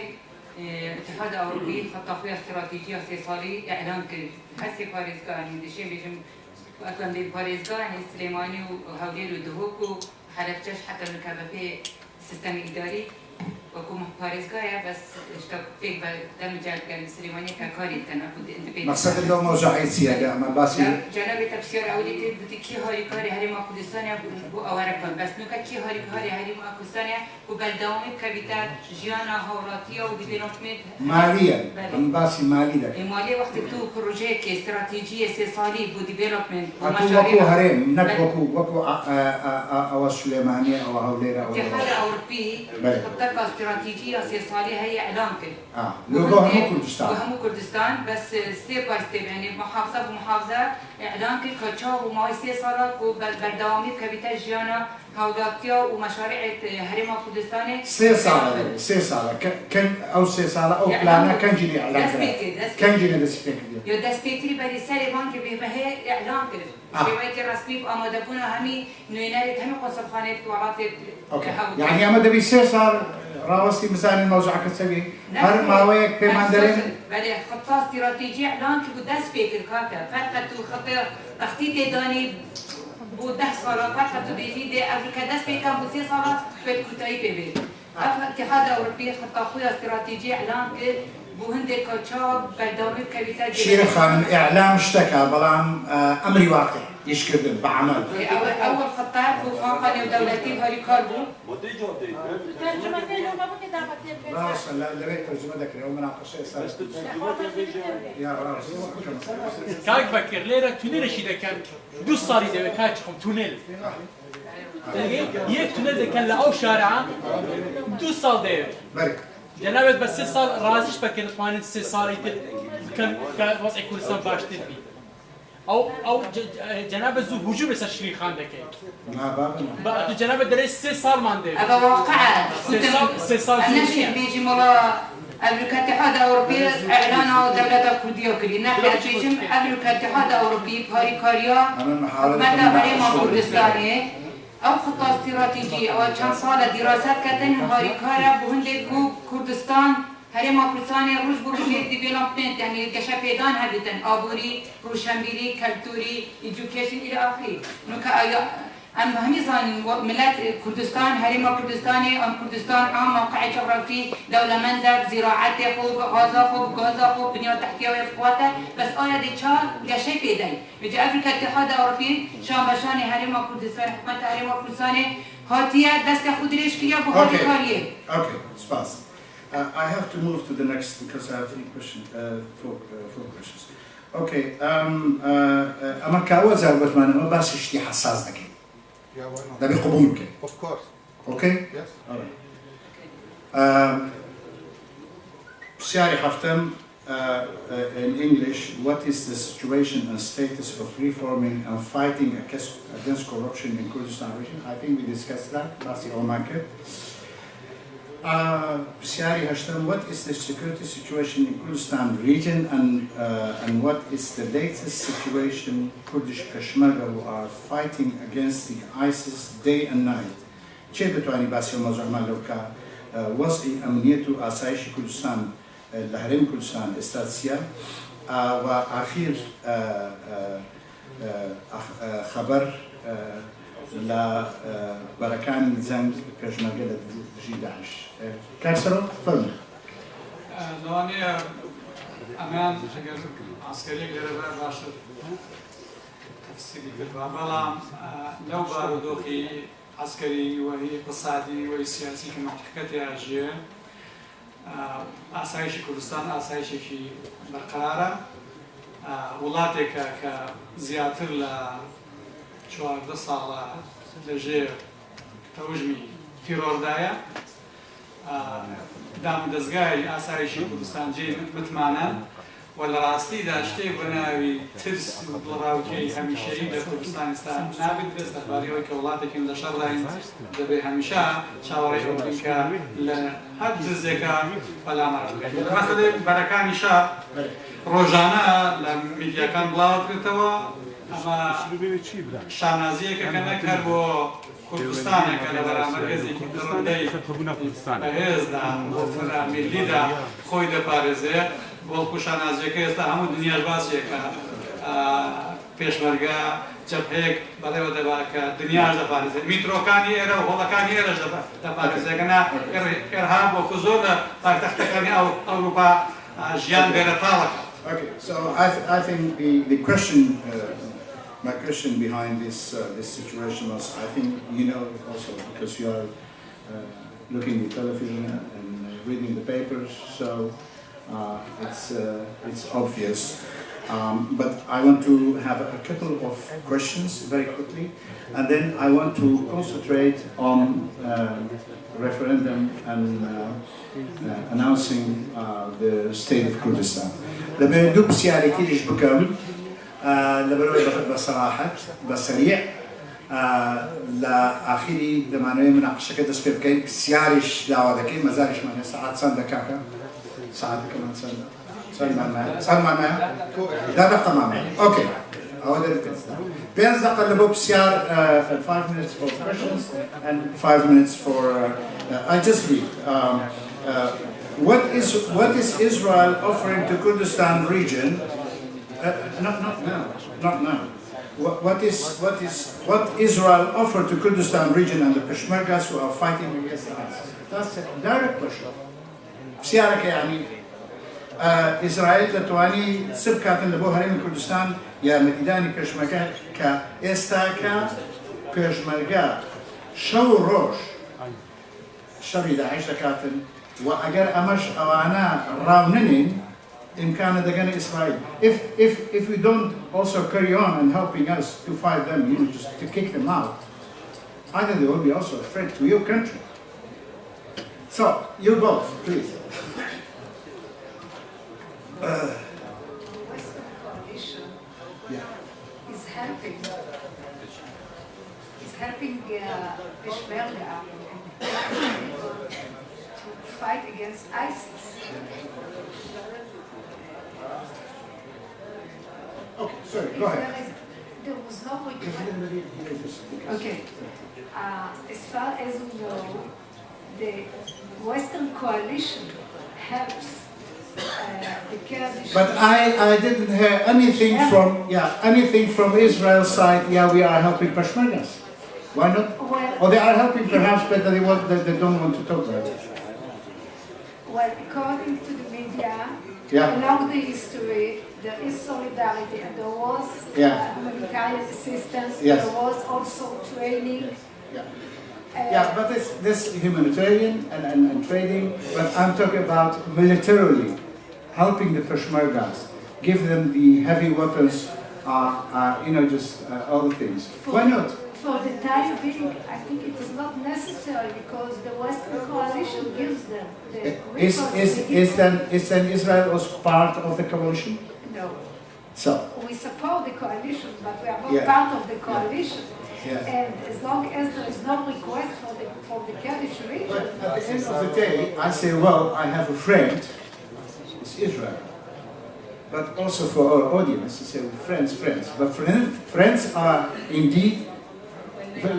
اتحاد ئەوروپی خەتاخوی استراتیجیا 3 ساڵی ئەعلان کرد هەستی پارێزگانی دەشێن بێژم ئەکەندەی پارێزگانی سلێمانی و هەولێر و دهۆک و حەرەفچەش حتى نکە بەپێ سیستەمی ئیداری وەکو پارێزگایە بەس پێک بە دەمجارگەن سلێمانی کە کاری کەن مقصد لو موضوعي سيادة أما باسي جنابي تفسير أولي كده بدي كي هاري كاري هريم كردستان بو أوركان بس نوكا كي هاري كاري هريم كردستان وبالدوام كبيتا جيانا هوراتيا وديفلوبمنت ماليا أما باسي مالي ده مالي وقت تو بروجي كي استراتيجية سيصالي بو ديفلوبمنت وكو هريم نك وكو أو سليمانية أو هوليرا أو اتحاد أوروبي خطة استراتيجية سيصالي هي إعلان كده لو هم كردستان بس ستيب باي ستيب يعني محافظة بمحافظة إعلان كتشاو وماي 3 سالات وبالدوامي كبيتا جيانا هوداتيا ومشاريع هرم كردستاني 3 سالة كان أو 3 سالة أو بلانا كان جيني إعلان كان جيني دسبيكتي يو دسبيكتي بدي سالي بانك بهي إعلان كده شبايك الرسمي بأمادة بنا همي نويناري همي قصب خانات وعاطي يعني أمادة بي 3 سال راوستي مثلا الموضوع كتسوي هر ما ويك في مندرين بعد خطة استراتيجية إعلان كده دسبيك الكاكا فقط خطة تخطيط داني بو 10 سالات فقط بيجي دي أفريقيا دسبيك كان بو 3 سالات في كتاي بيبي اتحاد أوروبي خطة خويا استراتيجية إعلان كده بو هندي كوتشاب بالدوري كبيتا شيخا إعلام اشتكى بلام أمري واقع يشكر بعمل أول خطات وقانون دولتي بهاري كاربو راس لا بيت ترجمة ذكر ومن عقشة يا راس كاك بكر ليرة تونيل شيء كان 2 صاري ده كاتشهم تونيل يك تونيل ده كان لأو شارع 2 صار ده برك جنابت بس 6 صار رازش بكر ثمان 6 صار كان وضع كردستان باش تبي أو جناب زو هجوم بس الشريك خان دكين. ما بابنا. جناب درس 6 صار ما عنده. هذا واقع. 6 صار. أنا شيء بيجي مرة أمريكا الاتحاد الأوروبي إعلان دولة كردية كلنا بيجي أمريكا الاتحاد الأوروبي بهاري كاريا متى بريما كردستاني أو خطة استراتيجية أو كان صار دراسات كتن هاري كاريا بهندي كردستان هرم كردستاني روش بروجي ديفلوبمنت يعني كشف بيدان هذتن آبوري روشنبيري كالتوري إدوكيشن إلى آخره نوكا ام همي زانين ملت كردستان هرم كردستان ام كردستان عام موقع جغرافي دولة مندب زراعة خوب غازا خوب غازا خوب بنية تحتية وقواته بس آية دي چال قشي بيداي بيجي أفريقيا اتحاد أوروبي شان بشاني هرم كردستان حكومة هرم كردستان هاتية دست خود ريش كيا بهاري كاريه. Okay, spas. I have to move to the next because I have four questions. Okay, أما كأوزع بتمنى ما بس اشتي حساس دكين. ده بيقبولك. Of course. Okay? Yes. All right. Siari Haftem, in English, what is the situation and status of reforming and fighting against corruption in Kurdistan region? I think we discussed that last year on market. Siari Hashtem, what is the security situation in Kurdistan region and what is the latest situation Kurdish Peshmerga who are fighting against the ISIS day and night? چه بتوانی باسی موضوع مالو که وضع امنیت و آسایش کردستان لهرم کردستان استاتسیا و آخر خبر لبركان زنگ پێشمەرگە لە دژی داعش کارسەرۆ فەرموو لەوانەیە ئەمان ئەگەر عسکەرێک لێرەبە باشتر تەفسیری کردوە بەڵام لەو بارودۆخی عسکەری وهی اقتصادی و سیاسی کە مەحقەتێ ژێ ئاسایشی کوردستان ئاسایشێکی بەرقەرارە وڵاتێکە کە زیاتر لە 14 ساڵە لەژێر تەوژمی تیرۆردایە دام و دەستگای ئاسایشی کوردستان جێ متمانە و لە ڕاستیدا شتێک بە ناوی ترس و دڵڕاوکێی هەمیشەیی لە کوردستان ئێستا نابێت دەست لەبارەوەی کە وڵاتێکین لە شەڕداین دەبێت هەمیشە چاوەڕێی ئەو بکەین کە لە هەر دزێکە بەلامەڕ بکەین مەسەلەی بەرەکانی شار ڕۆژانە لە میدیاکان بڵاوکرێتەوە ئەمە شانازیەکە کە نەکەر بۆ کوردستانێکە لە بەرامبەر هێزێکی دڕندەی بەهێزدا بۆ میلیدا خۆی دەپارێزێ بۆڵکو شانازیەکە ئێستا هەموو دنیاش باسیەکە پێشمەرگە جەبهەیەک بەڵێوە دەبات کە دنیاش دەپارێزێت میترۆکانی ئێرە و هۆڵەکانی ئێرەش دەپارێزێکەنا ئێرهاب وەکو زۆر لە پایتەختەکانی ئەوروپا ژیان بێرەتاڵەکە. Okay, so I think the question, my question behind this situation was, I think you know also because you are looking at television and reading the papers, so it's obvious. But I want to have a couple of questions very quickly, and then I want to concentrate on referendum and announcing the state of Kurdistan. لما يدوب سيارتي ليش بكم لبروي بصراحة بسريع لآخري دمانوي مناقشة كده سبب كين سيارش دعوة دكين مزارش معنا ساعات سنة كاكا ساعات كمان سنة سنة معنا ده تمام أوكي هذا الكلام بينزق اللبوب سيار 5 minutes for questions and 5 minutes for I just read what is Israel offering to Kurdistan region? Not now. What Israel offered to Kurdistan region and the Peshmergas who are fighting against ISIS? That's a direct question. بسيارك يعني إسرائيل لتواني سبكات اللي بوها من كردستان يا مديداني بيشمرگا كاستاكا بيشمرگا شو روش شبي داعش لكاتن وأجر أمش أوانا راونين إمكان دجان إسرائيل. If we don't also carry on and helping us to fight them, you know, just to kick them out, I think they will be also a threat to your country. So you both, please. Western coalition is helping Peshmerga to fight against ISIS. Okay, sorry, go ahead. There was no okay. As far as we know, the Western coalition helps the Kurdish. But I didn't hear anything from Israel's side. Yeah, we are helping Peshmergas. Why not? Well, Or they are helping perhaps, but they don't want to talk about it. well, according to the media, Yeah. along the history, there is solidarity and there was humanitarian assistance, Yes. there was also training. Yeah, but this humanitarian and trading, but I'm talking about militarily helping the Peshmergas, give them the heavy weapons, just all the things. Why not? For the time being, I think it is not necessary because the Western coalition gives them the Is then Israel was part of the coalition? No. So? We support the coalition, but we are not Yeah. part of the coalition. Yeah. And as long as there is no request for the Kurdish region. But at the end of the day, I say, well, I have a friend, it's Israel. But also for our audience, I say, friends. But friends are indeed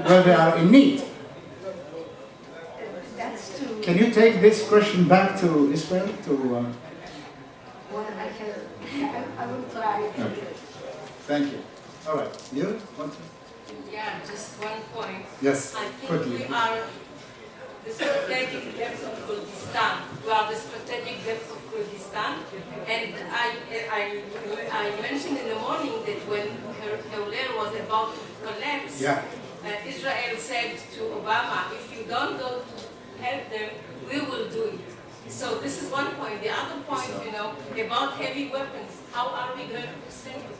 where they are in need. That's true. Can you take this question back to Israel? Well, I will try. Okay. Thank you. All right. You want to? Yeah, just one point. Yes, I think quickly. we are the strategic depth of Kurdistan. We are the strategic depth of Kurdistan. And I mentioned in the morning that when Hewler was about to collapse, Israel said to Obama, if you don't go to help them, we will do it. So this is one point. The other point, about heavy weapons, how are we going to send it?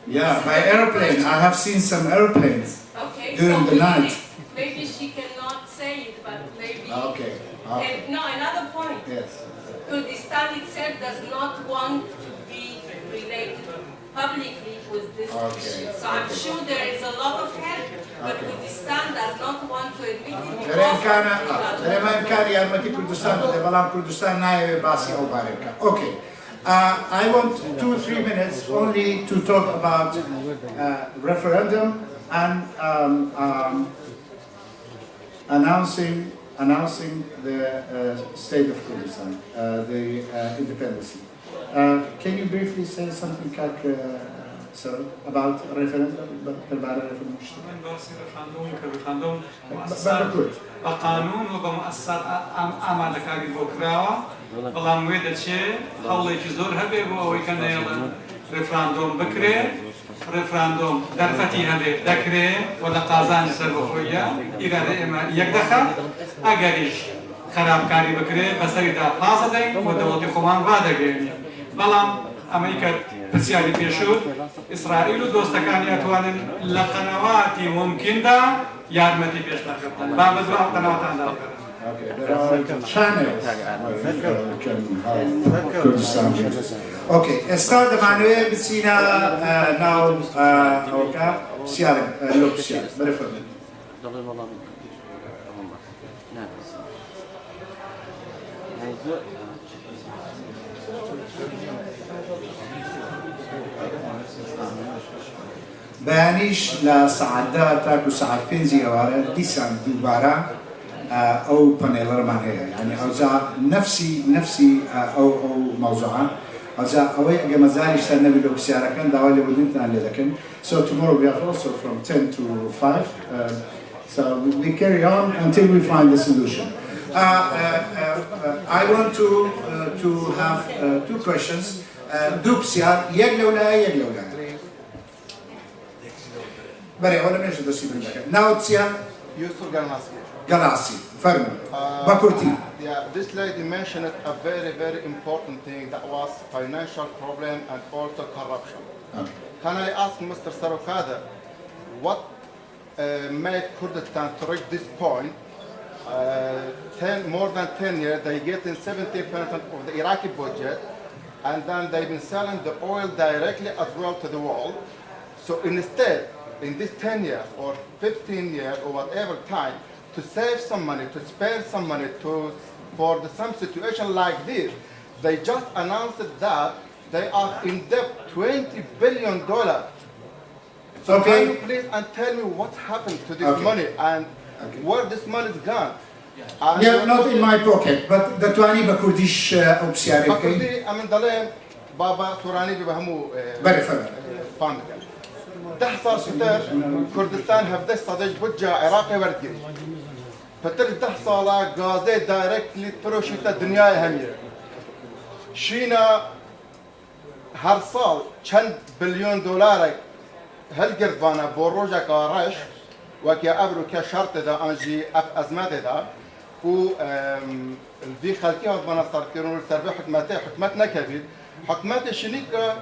Yeah, by airplane. I have seen some airplanes during the night. Maybe she cannot say it, but maybe... Okay. And, no, another point. Yes. Kurdistan itself does not want to be related publicly with this issue. So I'm sure there is a lot of help, but Kurdistan does not want to admit it because Okay. I want 2-3 minutes only to talk about referendum and announcing the state of Kurdistan, the independence. Can you briefly say something, sir, about referendum? بقانون وبمؤسسات آمادة كاري بوكراوا بلام ويدا شيء حولي جزور هبه هو ويكن يلا ريفراندوم بكري ريفراندوم درفتي هبه ذكري ولا قازان سر بخويا إرادة إما يقدخل أجريش خراب كاري بكري بس إذا قاصدين ودولة خمان وادقيني بلام أمريكا بسياري بيشود إسرائيل دوستكاني أتوانن لقنواتي ممكن دا يارمتي بيش لقبتن بابدو أو قنوات عندها Okay, there are channels Kurdistan. Okay, start the manual بسينا now أوكا سيارة لوب سيارة بريفر. بيانيش لسعاداتك وسعادتين زيارة ديسان دوبارة أو بانيلر معناها يعني أوزع نفسي أو موضوعة أوزع أوي جمازالي اشتغلنا باللو بسيارة كان دعوالي بدنتنا اللي لكن so tomorrow we are also from 10 to 5 so we carry on until we find the solution. I want to have 2 questions. دوبسيار يجلولا بري ولا ماشي دوسي بالك ناوتسيا Yusuf Ganassi. Ganassi فرمو باكورتي. Yeah, this lady mentioned a very important thing that was financial problem and also corruption. Can I ask Mr. Sarokada what made Kurdistan to reach this point? More than 10 years, they get in 70% of the Iraqi budget, and then they've been selling the oil directly as well to the world. So instead, in this 10 years or 15 years or whatever time, to save some money, to spare some money for some situation like this, they just announced that they are in debt $20 billion. So can you please tell me what happened to this money and where this money is gone? Yeah, not in my pocket, but the 20 Kurdish opsiare. Bakurdi, I mean, Dalem, Baba, Turani, Bibahamu, very fair. 10 صار ستر كردستان هفده صدج بوجه عراقي وردقري فتر 10 صالة غازي دايركتلي تروشيتا الدنيا همية شينا هر صال چند بليون دولار هل قربانا بوروجا كارش وكي أبرو كشرط دا أنجي أزمات دا و في خلقي هاد بنا صار كيرون السربي حكمتنا كبير حكمات شنيكا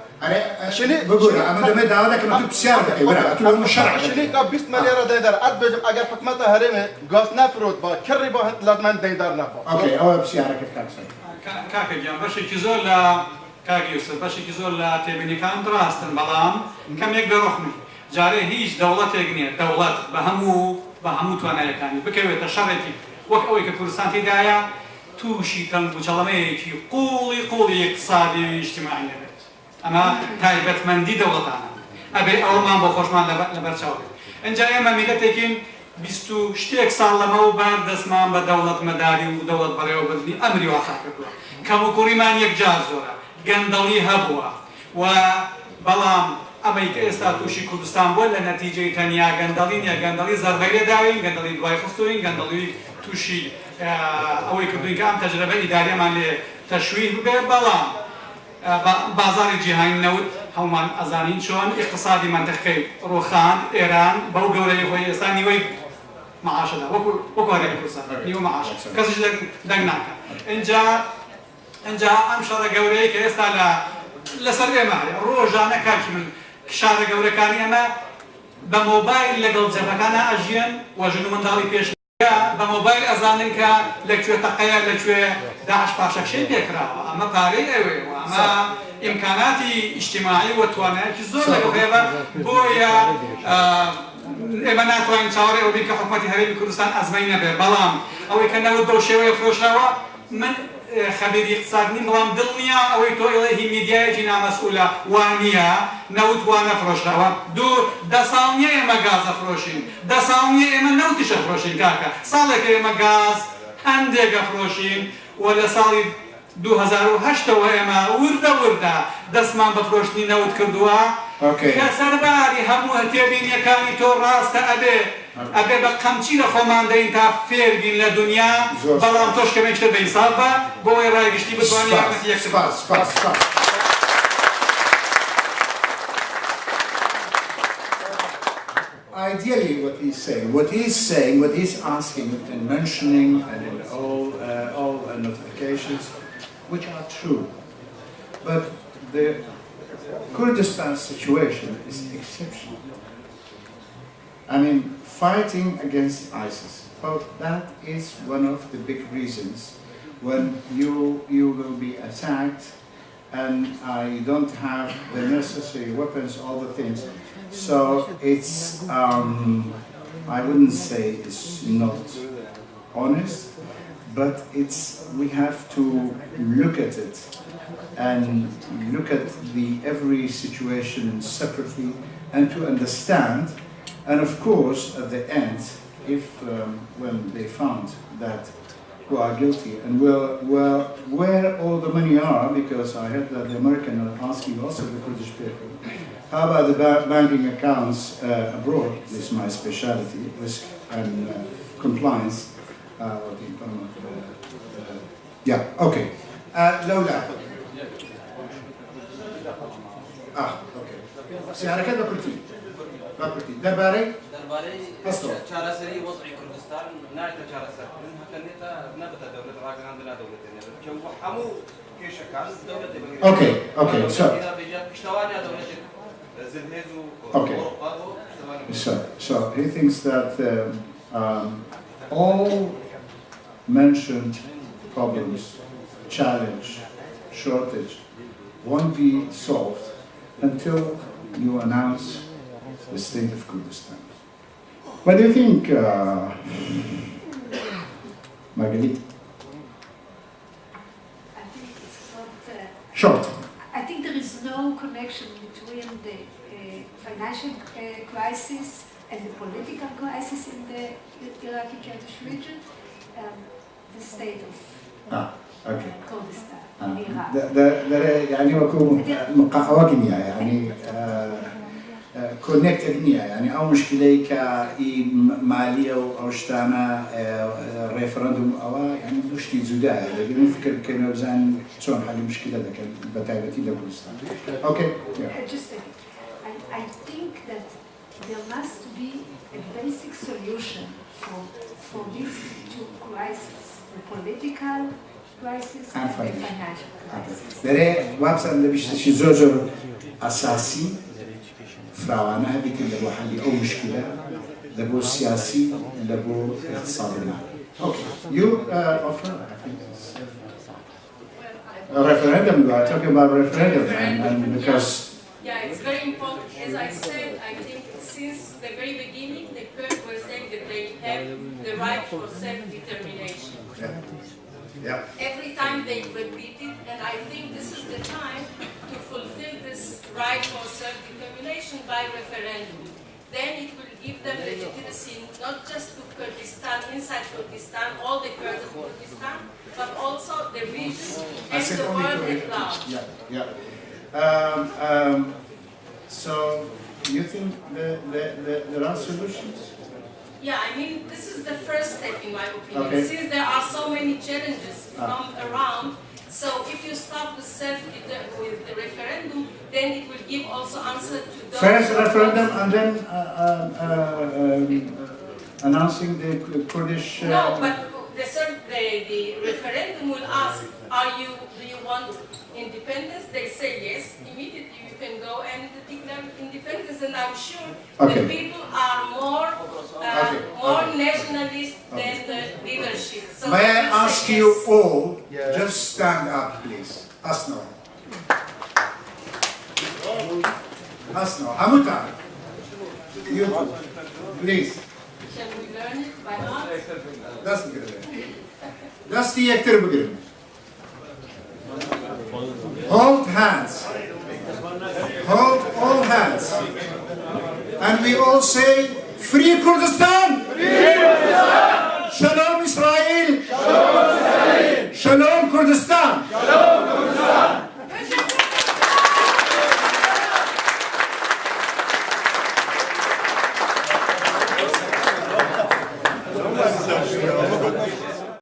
بقول أنا دمت هذا كنا تبصير ولا تقول مشرع شنيكا 20 مليار دينار أدبج أجر حكمتها هرمه غاز نفرود با كري با لازم دينار نبا أوكي أو بصير كيف كاكا جام باش كيزول لا كاك يوسف باش كيزول لا تبني كان دراستن بلام كم يقدر رحمي جاري هيج دولة تجني دولة بهمو توانايا كاني بكوي تشرتي وكأوي ككردستان تدايا توشي تنبو شلميكي قولي اقتصادي اجتماعي نبت أما تايبت من دي دولتانا أبي أول ما بخوش ما لبرشاوي إنجا إما ميلتكين بيستو شتيك سالمو بار دسمان بدولة مداري ودولة بريو بدني أمري واقع كردوا كمو كوريمان يكجار زورا قندلي هبوا وبلام أمريكا استاتوشي كردستان بول لنتيجة تانيا قندلي زربيري داوين قندلي دواي خستوين قندلي توشي أوي كردوين كام تجربة إدارية من تشويه ببلام بازار جهان نود همان أزانين شون اقتصادي منطقي روخان إيران بوجوري خوي إساني وي معاش ده وكو هذا كردستان نيو معاش كسر دعنا إنجا أمشار جوري كإستالا لسرقة معي روجانا كاش من شارع جوري كاني أما بموبايل لقل جبكانا أجيان وجنو من دالي بيش بموبايل أزانن كا لكشوي تقيا لكشوي داعش باشك شيء بيكرا أما باري أوي وأما إمكاناتي اجتماعي وتوانية كزور لقوهيبا بويا إمانات وين شاوري أو بيك حكومتي هربي كردستان أزمينا ببلام أو كان نود دوشيوي فروشاوا من خبير اقتصادي بلام دلنيا أو يتو إليه ميديا جينا مسؤولة وانيا نود وانا فروشاوا دو دسالنيا إما غاز فروشين دسالنيا إما نودش فروشين كاكا صالك إما غاز هندق فروشين ولا صالي 2008 وإما وردا دسمان بفروشني نود كردوا كسرباري همو هتيبين يكاني تو راست أبي بقمتي لخومان دين تا فيربين لدنيا بلام توش كمان كتر بيصابة بوي راي قشتي بتواني يكمتي يكسب سباس Ideally, what he's asking and mentioning, and in all notifications, which are true, but the Kurdistan situation is exceptional. I mean, fighting against ISIS. Well, that is one of the big reasons when you will be attacked, and you don't have the necessary weapons, all the things. So it's, I wouldn't say it's not honest, but we have to look at it and look at every situation separately and to understand. And of course, at the end, when they found that who are guilty and where all the money are, because I heard that the Americans are asking also the Kurdish people, how about the banking accounts abroad? This is my specialty, risk and compliance. Yeah, okay. Lola. Okay. سيارة ما قلتي درباري شارسري وضعي كردستان نايت شارسر هكنيتا نبتا دولة راكن عندنا دولتين كم حمو كيش كان دولة Okay, so so he thinks that all mentioned problems, challenge, shortage, won't be solved until you announce the state of Kurdistan. What do you think, Marguerite? I think it's not... Short. I think there is no connection between the financial crisis and the political crisis in the Iraqi Kurdish region and the state of Kurdistan. كونكتد نية يعني أو مشكلة كمالية أو شتانا ريفرندوم أو يعني مشكلة زداء لكن نفكر كنا بزان شلون حل المشكلة ده كان بتاعتي لكردستان. Okay. Just a second. I think that there must be a basic solution for these two crises: the political crisis and the financial crisis. برای وابس اللي بيشتشي زوجر أساسي فراوانه هذيك اللي هو حل أو مشكلة اللي هو سياسي اللي هو اقتصادي. Okay, you offer a referendum. You are talking about referendum, and because yeah, it's very important. As I said, I think since the very beginning, the Kurds were saying that they have the right for self-determination. Yeah. Every time they repeat it, and I think this is the time to fulfill this right for self-determination by referendum. Then it will give them legitimacy not just to Kurdistan, inside Kurdistan, all the Kurds of Kurdistan, but also the region and the world at large. Yeah. So, you think there are solutions? Yeah, I mean, this is the first step in my opinion. Okay. Since there are so many challenges from around, so if you start with with the referendum, then it will give also answer to those. First referendum and then announcing the Kurdish. No, but the referendum will ask, do you want independence? They say yes. Immediately you can go and declare independence, and I'm sure the people are more nationalist than the leadership. So may I ask you all, just stand up, please. Asno. Asno. Hamuta. You, please. Shall we learn it by heart? That's good. That's the actor begin. Hold hands. Hold all hands. And we all say, Free Kurdistan!